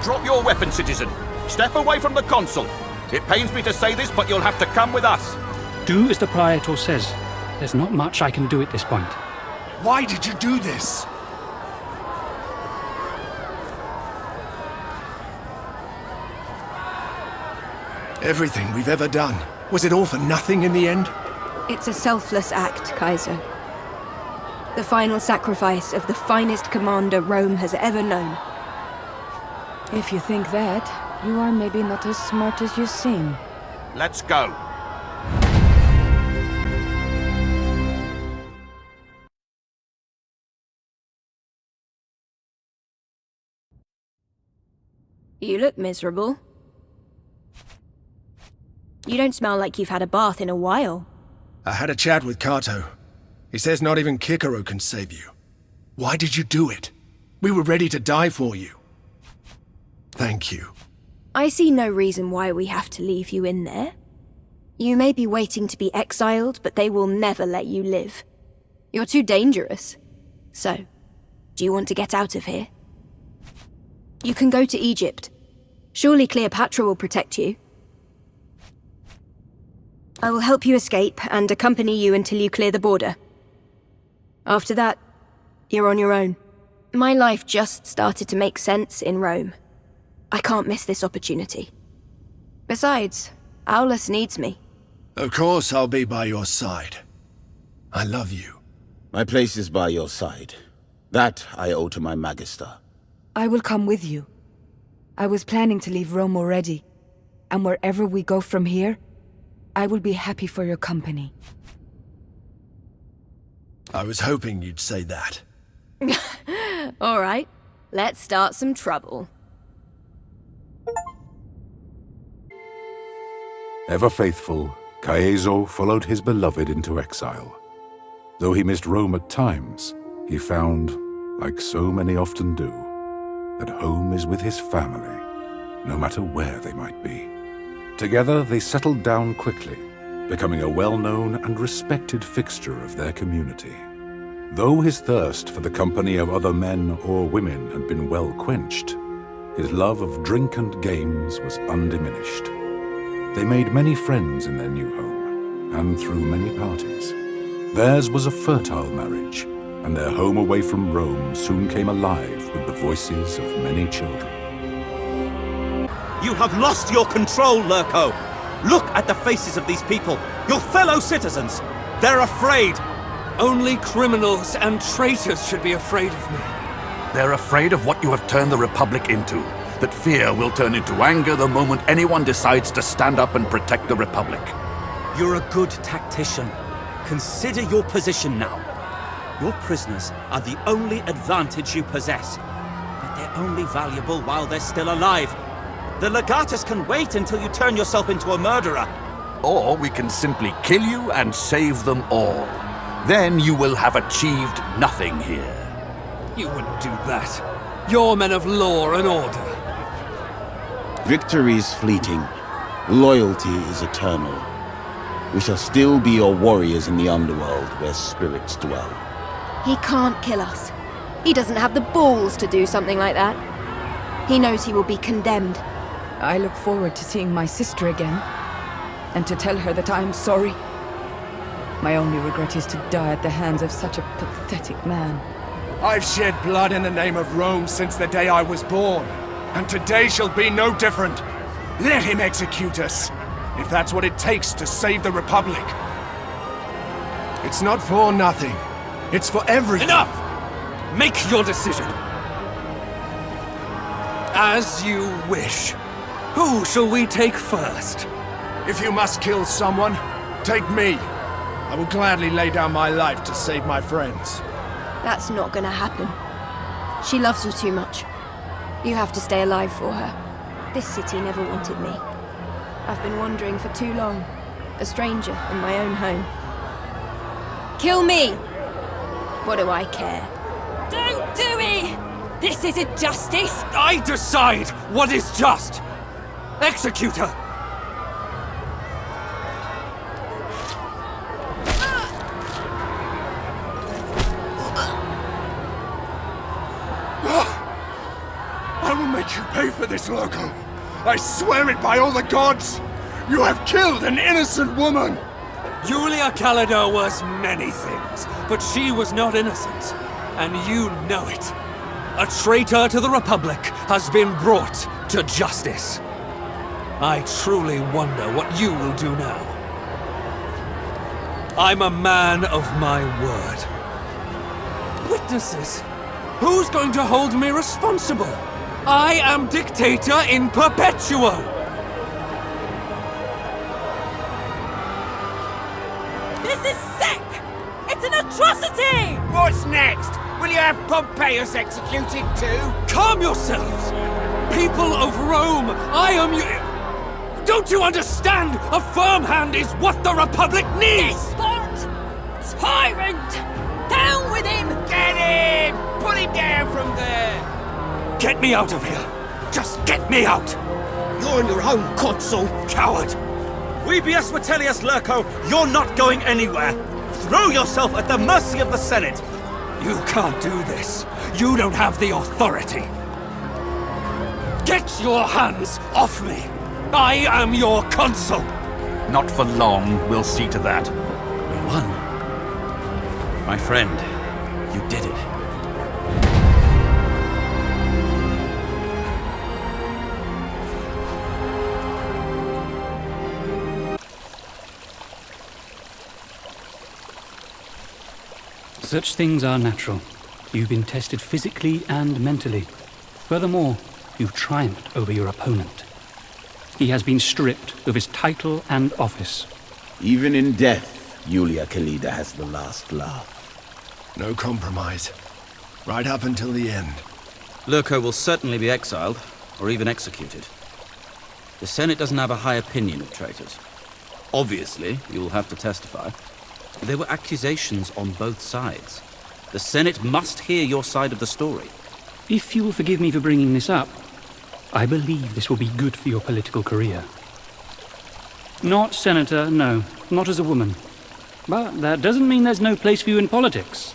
Drop your weapon, citizen. Step away from the consul. It pains me to say this, but you'll have to come with us. Do as the Praetor says. There's not much I can do at this point. Why did you do this? Everything we've ever done, was it all for nothing in the end? It's a selfless act, Caeso. The final sacrifice of the finest commander Rome has ever known. If you think that, you are maybe not as smart as you seem. Let's go. You look miserable. You don't smell like you've had a bath in a while. I had a chat with Cato. He says not even Cicero can save you. Why did you do it? We were ready to die for you. Thank you. I see no reason why we have to leave you in there. You may be waiting to be exiled, but they will never let you live. You're too dangerous. So, do you want to get out of here? You can go to Egypt. Surely Cleopatra will protect you. I will help you escape and accompany you until you clear the border. After that, you're on your own. My life just started to make sense in Rome. I can't miss this opportunity. Besides, Aulus needs me. Of course I'll be by your side. I love you. My place is by your side. That I owe to my magister. I will come with you. I was planning to leave Rome already, and wherever we go from here, I will be happy for your company. I was hoping you'd say that. All right, let's start some trouble. Ever faithful, Caeso followed his beloved into exile. Though he missed Rome at times, he found, like so many often do, that home is with his family, no matter where they might be. Together they settled down quickly, becoming a well-known and respected fixture of their community. Though his thirst for the company of other men or women had been well quenched, his love of drink and games was undiminished. They made many friends in their new home, and threw many parties. Theirs was a fertile marriage, and their home away from Rome soon came alive with the voices of many children. You have lost your control, Lurko! Look at the faces of these people, your fellow citizens! They're afraid! Only criminals and traitors should be afraid of me. They're afraid of what you have turned the Republic into, that fear will turn into anger the moment anyone decides to stand up and protect the Republic. You're a good tactician. Consider your position now. Your prisoners are the only advantage you possess, but they're only valuable while they're still alive. The legatus can wait until you turn yourself into a murderer. Or we can simply kill you and save them all. Then you will have achieved nothing here. You wouldn't do that. You're men of law and order. Victory is fleeting. Loyalty is eternal. We shall still be your warriors in the underworld where spirits dwell. He can't kill us. He doesn't have the balls to do something like that. He knows he will be condemned. I look forward to seeing my sister again, and to tell her that I am sorry. My only regret is to die at the hands of such a pathetic man. I've shed blood in the name of Rome since the day I was born, and today shall be no different. Let him execute us, if that's what it takes to save the Republic. It's not for nothing. It's for everything. Enough! Make your decision. As you wish. Who shall we take first? If you must kill someone, take me. I will gladly lay down my life to save my friends. That's not gonna happen. She loves you too much. You have to stay alive for her. This city never wanted me. I've been wandering for too long. A stranger in my own home. Kill me! What do I care? Don't do it! This isn't justice! I decide what is just! Execute her! I will make you pay for this, Loco. I swear it by all the gods! You have killed an innocent woman! Julia Calidar was many things, but she was not innocent. And you know it. A traitor to the Republic has been brought to justice. I truly wonder what you will do now. I'm a man of my word. Witnesses? Who's going to hold me responsible? I am dictator in perpetuo! This is sick! It's an atrocity! What's next? Will you have Pompeius executed too? Calm yourselves! People of Rome, I am you... Don't you understand? A firm hand is what the Republic needs! Despot! Tyrant! Down with him! Get him! Put him down from there! Get me out of here! Just get me out! You're on your own, consul! Coward! Webius Vitellius Lurco, you're not going anywhere! Throw yourself at the mercy of the Senate! You can't do this. You don't have the authority. Get your hands off me! I am your consul! Not for long, we'll see to that. We won. My friend, you did it. Such things are natural. You've been tested physically and mentally. Furthermore, you've triumphed over your opponent. He has been stripped of his title and office. Even in death, Julia Calida has the last laugh. No compromise. Right up until the end. Lurco will certainly be exiled, or even executed. The Senate doesn't have a high opinion of traitors. Obviously, you will have to testify. There were accusations on both sides. The Senate must hear your side of the story. If you will forgive me for bringing this up, I believe this will be good for your political career. Not senator, no, not as a woman. But that doesn't mean there's no place for you in politics.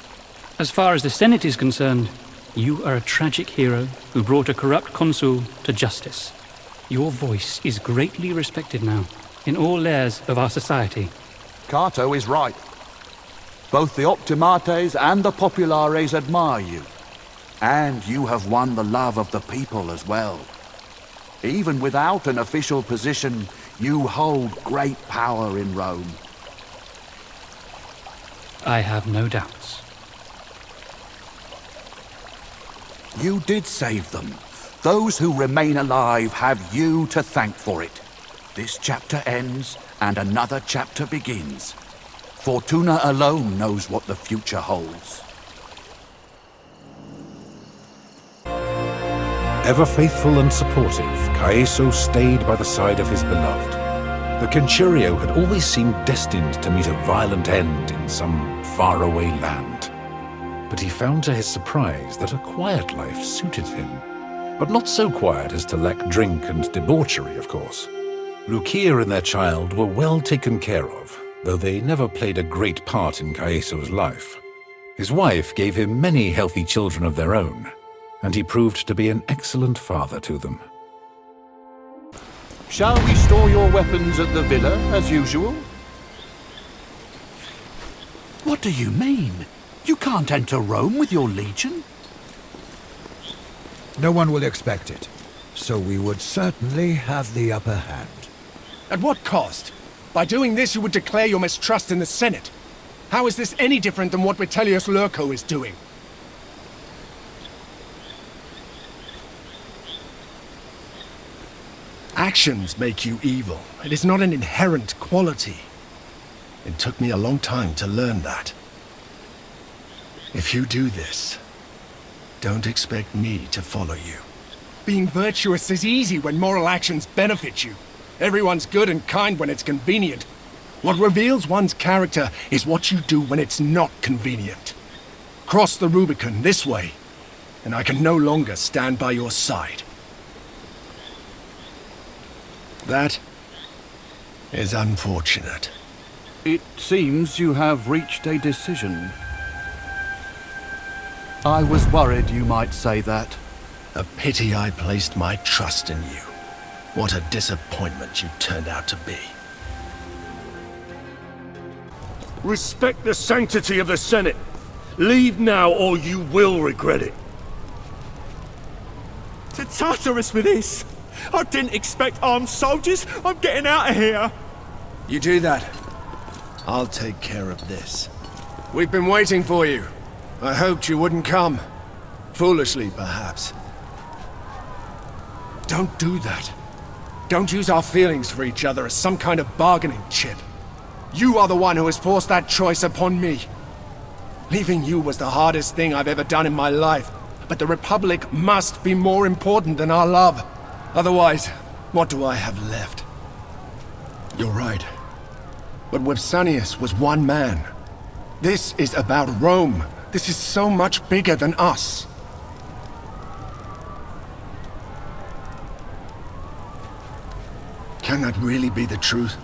As far as the Senate is concerned, you are a tragic hero who brought a corrupt consul to justice. Your voice is greatly respected now in all layers of our society. Cato is right. Both the Optimates and the Populares admire you. And you have won the love of the people as well. Even without an official position, you hold great power in Rome. I have no doubts. You did save them. Those who remain alive have you to thank for it. This chapter ends, and another chapter begins. Fortuna alone knows what the future holds. Ever faithful and supportive, Caeso stayed by the side of his beloved. The Centurio had always seemed destined to meet a violent end in some faraway land. But he found to his surprise that a quiet life suited him. But not so quiet as to lack drink and debauchery, of course. Lucia and their child were well taken care of, though they never played a great part in Caeso's life. His wife gave him many healthy children of their own, and he proved to be an excellent father to them. Shall we store your weapons at the villa, as usual? What do you mean? You can't enter Rome with your legion? No one will expect it, so we would certainly have the upper hand. At what cost? By doing this, you would declare your mistrust in the Senate. How is this any different than what Vitellius Lurco is doing? Actions make you evil. It is not an inherent quality. It took me a long time to learn that. If you do this, don't expect me to follow you. Being virtuous is easy when moral actions benefit you. Everyone's good and kind when it's convenient. What reveals one's character is what you do when it's not convenient. Cross the Rubicon this way, and I can no longer stand by your side. That is unfortunate. It seems you have reached a decision. I was worried you might say that. A pity I placed my trust in you. What a disappointment you turned out to be. Respect the sanctity of the Senate. Leave now or you will regret it. To Tartarus with this! I didn't expect armed soldiers! I'm getting out of here! You do that. I'll take care of this. We've been waiting for you. I hoped you wouldn't come. Foolishly, perhaps. Don't do that. Don't use our feelings for each other as some kind of bargaining chip. You are the one who has forced that choice upon me. Leaving you was the hardest thing I've ever done in my life, but the Republic must be more important than our love. Otherwise, what do I have left? You're right. But Vipsanius was one man. This is about Rome. This is so much bigger than us. Can that really be the truth?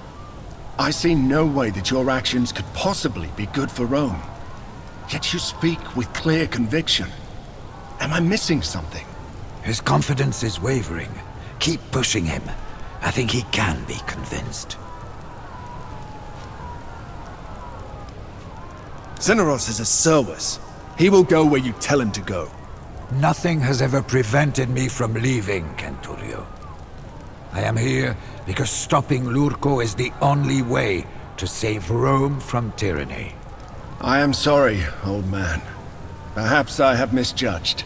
I see no way that your actions could possibly be good for Rome. Yet you speak with clear conviction. Am I missing something? His confidence is wavering. Keep pushing him. I think he can be convinced. Xeneros is a Servus. He will go where you tell him to go. Nothing has ever prevented me from leaving, Centurio. I am here because stopping Lurco is the only way to save Rome from tyranny. I am sorry, old man. Perhaps I have misjudged.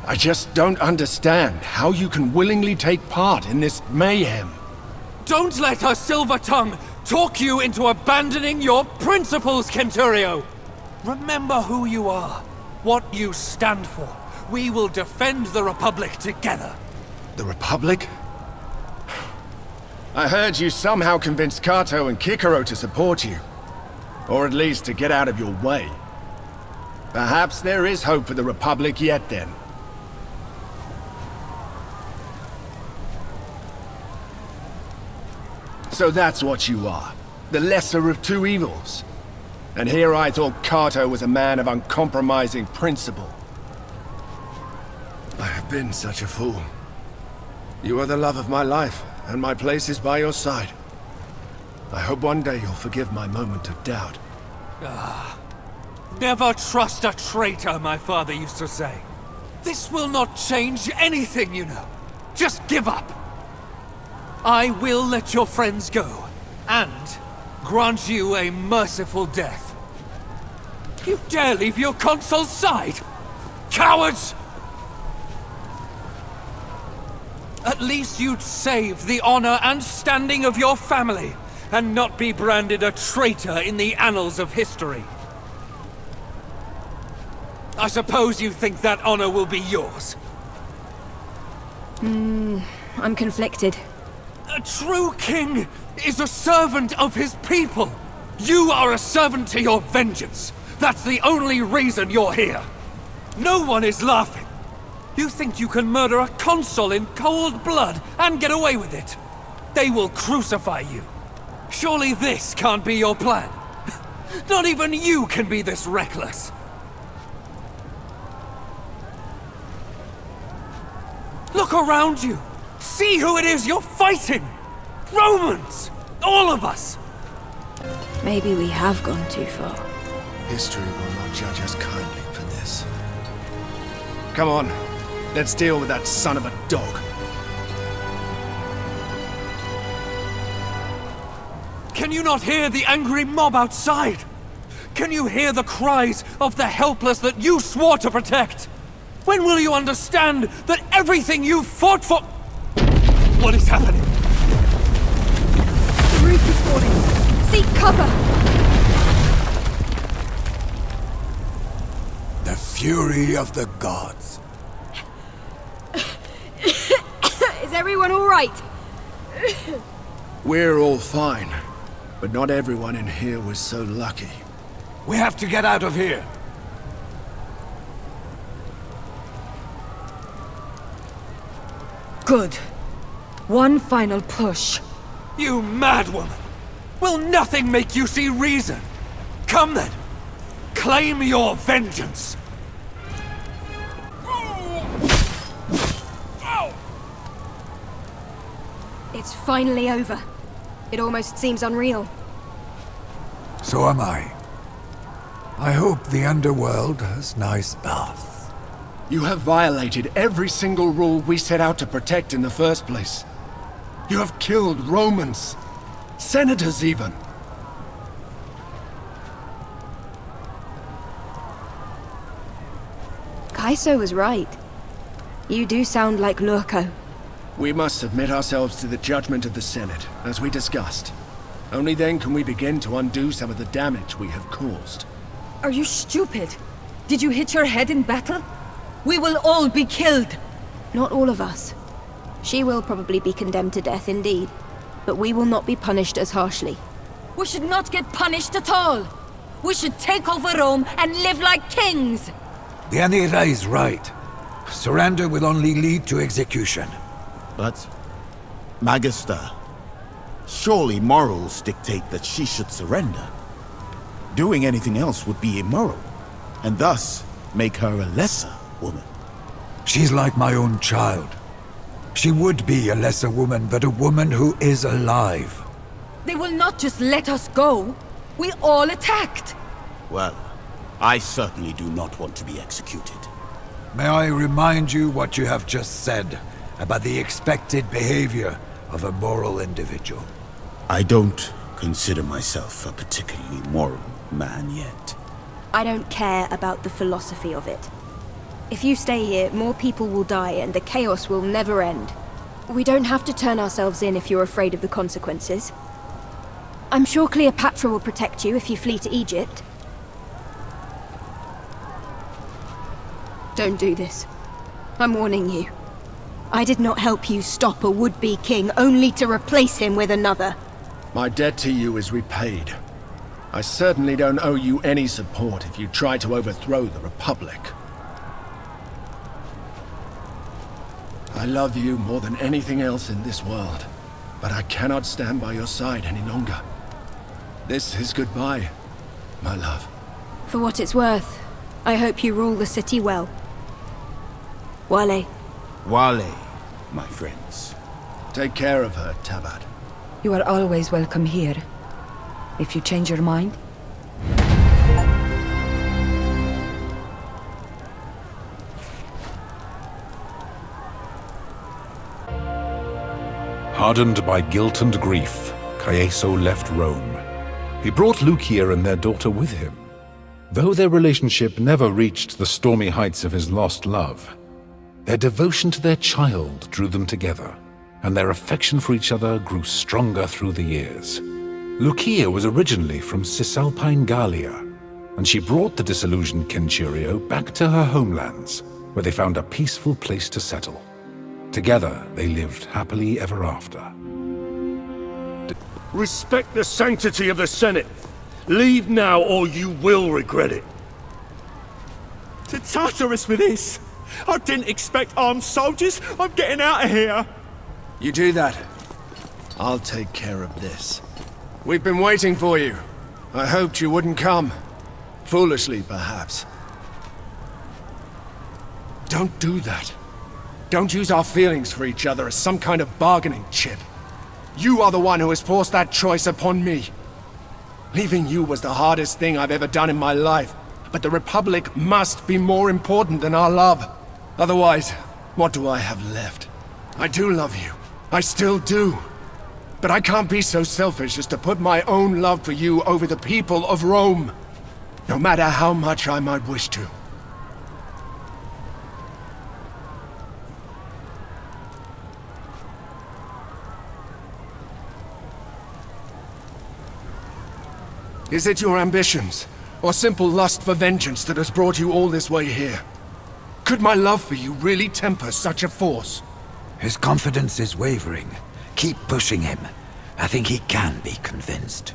I just don't understand how you can willingly take part in this mayhem. Don't let her silver tongue talk you into abandoning your principles, Centurio! Remember who you are, what you stand for. We will defend the Republic together. The Republic? I heard you somehow convinced Cato and Cicero to support you. Or at least to get out of your way. Perhaps there is hope for the Republic yet then. So that's what you are. The lesser of two evils. And here I thought Cato was a man of uncompromising principle. I have been such a fool. You are the love of my life, and my place is by your side. I hope one day you'll forgive my moment of doubt. Never trust a traitor, my father used to say. This will not change anything, you know. Just give up. I will let your friends go, and grant you a merciful death. You dare leave your consul's side? Cowards! At least you'd save the honor and standing of your family, and not be branded a traitor in the annals of history. I suppose you think that honor will be yours? I'm conflicted. A true king is a servant of his people. You are a servant to your vengeance. That's the only reason you're here. No one is laughing. You think you can murder a consul in cold blood and get away with it? They will crucify you. Surely this can't be your plan. Not even you can be this reckless. Look around you. See who it is you're fighting! Romans! All of us! Maybe we have gone too far. History will not judge us kindly for this. Come on, let's deal with that son of a dog. Can you not hear the angry mob outside? Can you hear the cries of the helpless that you swore to protect? When will you understand that everything you fought for... What is happening? The roof is falling. Seek cover! The fury of the gods. Is everyone all right? We're all fine, but not everyone in here was so lucky. We have to get out of here. Good. One final push. You madwoman! Will nothing make you see reason? Come then! Claim your vengeance! It's finally over. It almost seems unreal. So am I. I hope the underworld has nice baths. You have violated every single rule we set out to protect in the first place. You have killed Romans. Senators even. Caeso was right. You do sound like Lurko. We must submit ourselves to the judgment of the Senate, as we discussed. Only then can we begin to undo some of the damage we have caused. Are you stupid? Did you hit your head in battle? We will all be killed. Not all of us. She will probably be condemned to death indeed, but we will not be punished as harshly. We should not get punished at all. We should take over Rome and live like kings. Deianeira is right. Surrender will only lead to execution. But, Magister, surely morals dictate that she should surrender. Doing anything else would be immoral, and thus make her a lesser woman. She's like my own child. She would be a lesser woman, but a woman who is alive. They will not just let us go. We all attacked. Well, I certainly do not want to be executed. May I remind you what you have just said about the expected behavior of a moral individual? I don't consider myself a particularly moral man yet. I don't care about the philosophy of it. If you stay here, more people will die and the chaos will never end. We don't have to turn ourselves in if you're afraid of the consequences. I'm sure Cleopatra will protect you if you flee to Egypt. Don't do this. I'm warning you. I did not help you stop a would-be king only to replace him with another. My debt to you is repaid. I certainly don't owe you any support if you try to overthrow the Republic. I love you more than anything else in this world, but I cannot stand by your side any longer. This is goodbye, my love. For what it's worth, I hope you rule the city well. Wale. Wale, my friends. Take care of her, Tabad. You are always welcome here. If you change your mind. Hardened by guilt and grief, Caeso left Rome. He brought Lucia and their daughter with him. Though their relationship never reached the stormy heights of his lost love, their devotion to their child drew them together, and their affection for each other grew stronger through the years. Lucia was originally from Cisalpine Gallia, and she brought the disillusioned Centurio back to her homelands, where they found a peaceful place to settle. Together, they lived happily ever after. Respect the sanctity of the Senate. Leave now, or you will regret it. To Tartarus with this! I didn't expect armed soldiers! I'm getting out of here! You do that. I'll take care of this. We've been waiting for you. I hoped you wouldn't come. Foolishly, perhaps. Don't do that. Don't use our feelings for each other as some kind of bargaining chip. You are the one who has forced that choice upon me. Leaving you was the hardest thing I've ever done in my life, but the Republic must be more important than our love. Otherwise, what do I have left? I do love you. I still do. But I can't be so selfish as to put my own love for you over the people of Rome, no matter how much I might wish to. Is it your ambitions, or simple lust for vengeance that has brought you all this way here? Could my love for you really temper such a force? His confidence is wavering. Keep pushing him. I think he can be convinced.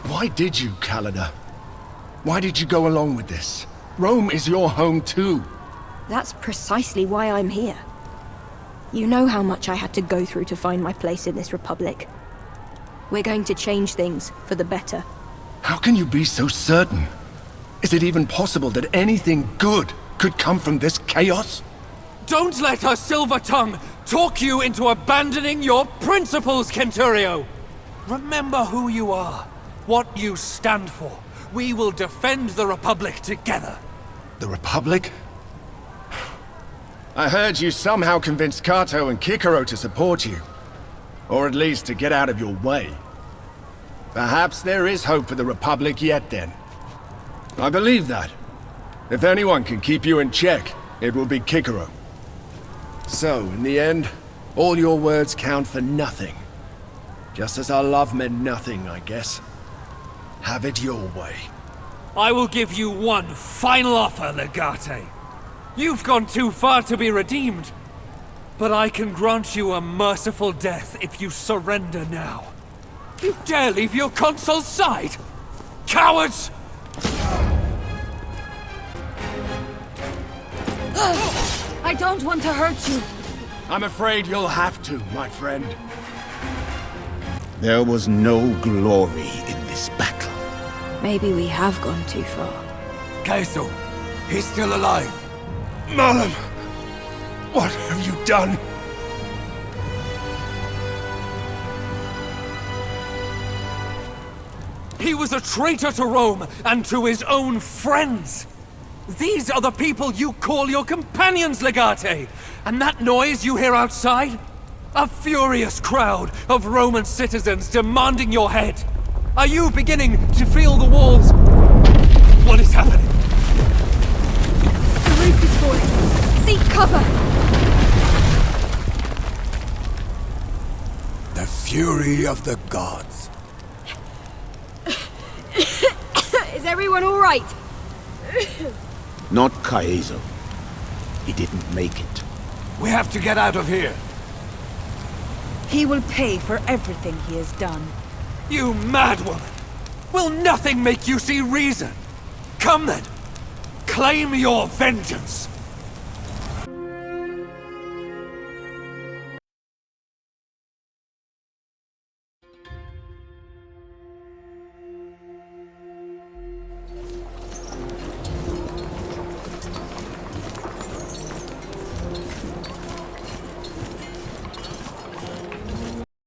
Why did you, Calida? Why did you go along with this? Rome is your home too. That's precisely why I'm here. You know how much I had to go through to find my place in this republic. We're going to change things for the better. How can you be so certain? Is it even possible that anything good could come from this chaos? Don't let her silver tongue talk you into abandoning your principles, Centurio! Remember who you are, what you stand for. We will defend the Republic together. The Republic? I heard you somehow convinced Cato and Cicero to support you. Or at least to get out of your way. Perhaps there is hope for the Republic yet then. I believe that. If anyone can keep you in check, it will be Cicero. So, in the end, all your words count for nothing. Just as our love meant nothing, I guess. Have it your way. I will give you one final offer, Legate. You've gone too far to be redeemed, but I can grant you a merciful death if you surrender now. You dare leave your consul's side? Cowards! I don't want to hurt you. I'm afraid you'll have to, my friend. There was no glory in this battle. Maybe we have gone too far. Caeso, he's still alive. Malum, what have you done? He was a traitor to Rome and to his own friends. These are the people you call your companions, Legate! And that noise you hear outside? A furious crowd of Roman citizens demanding your head. Are you beginning to feel the walls? What is happening? The roof is falling. Seek cover! The fury of the gods. Is everyone all right? Not Caeso. He didn't make it. We have to get out of here. He will pay for everything he has done. You madwoman! Will nothing make you see reason? Come then! Claim your vengeance!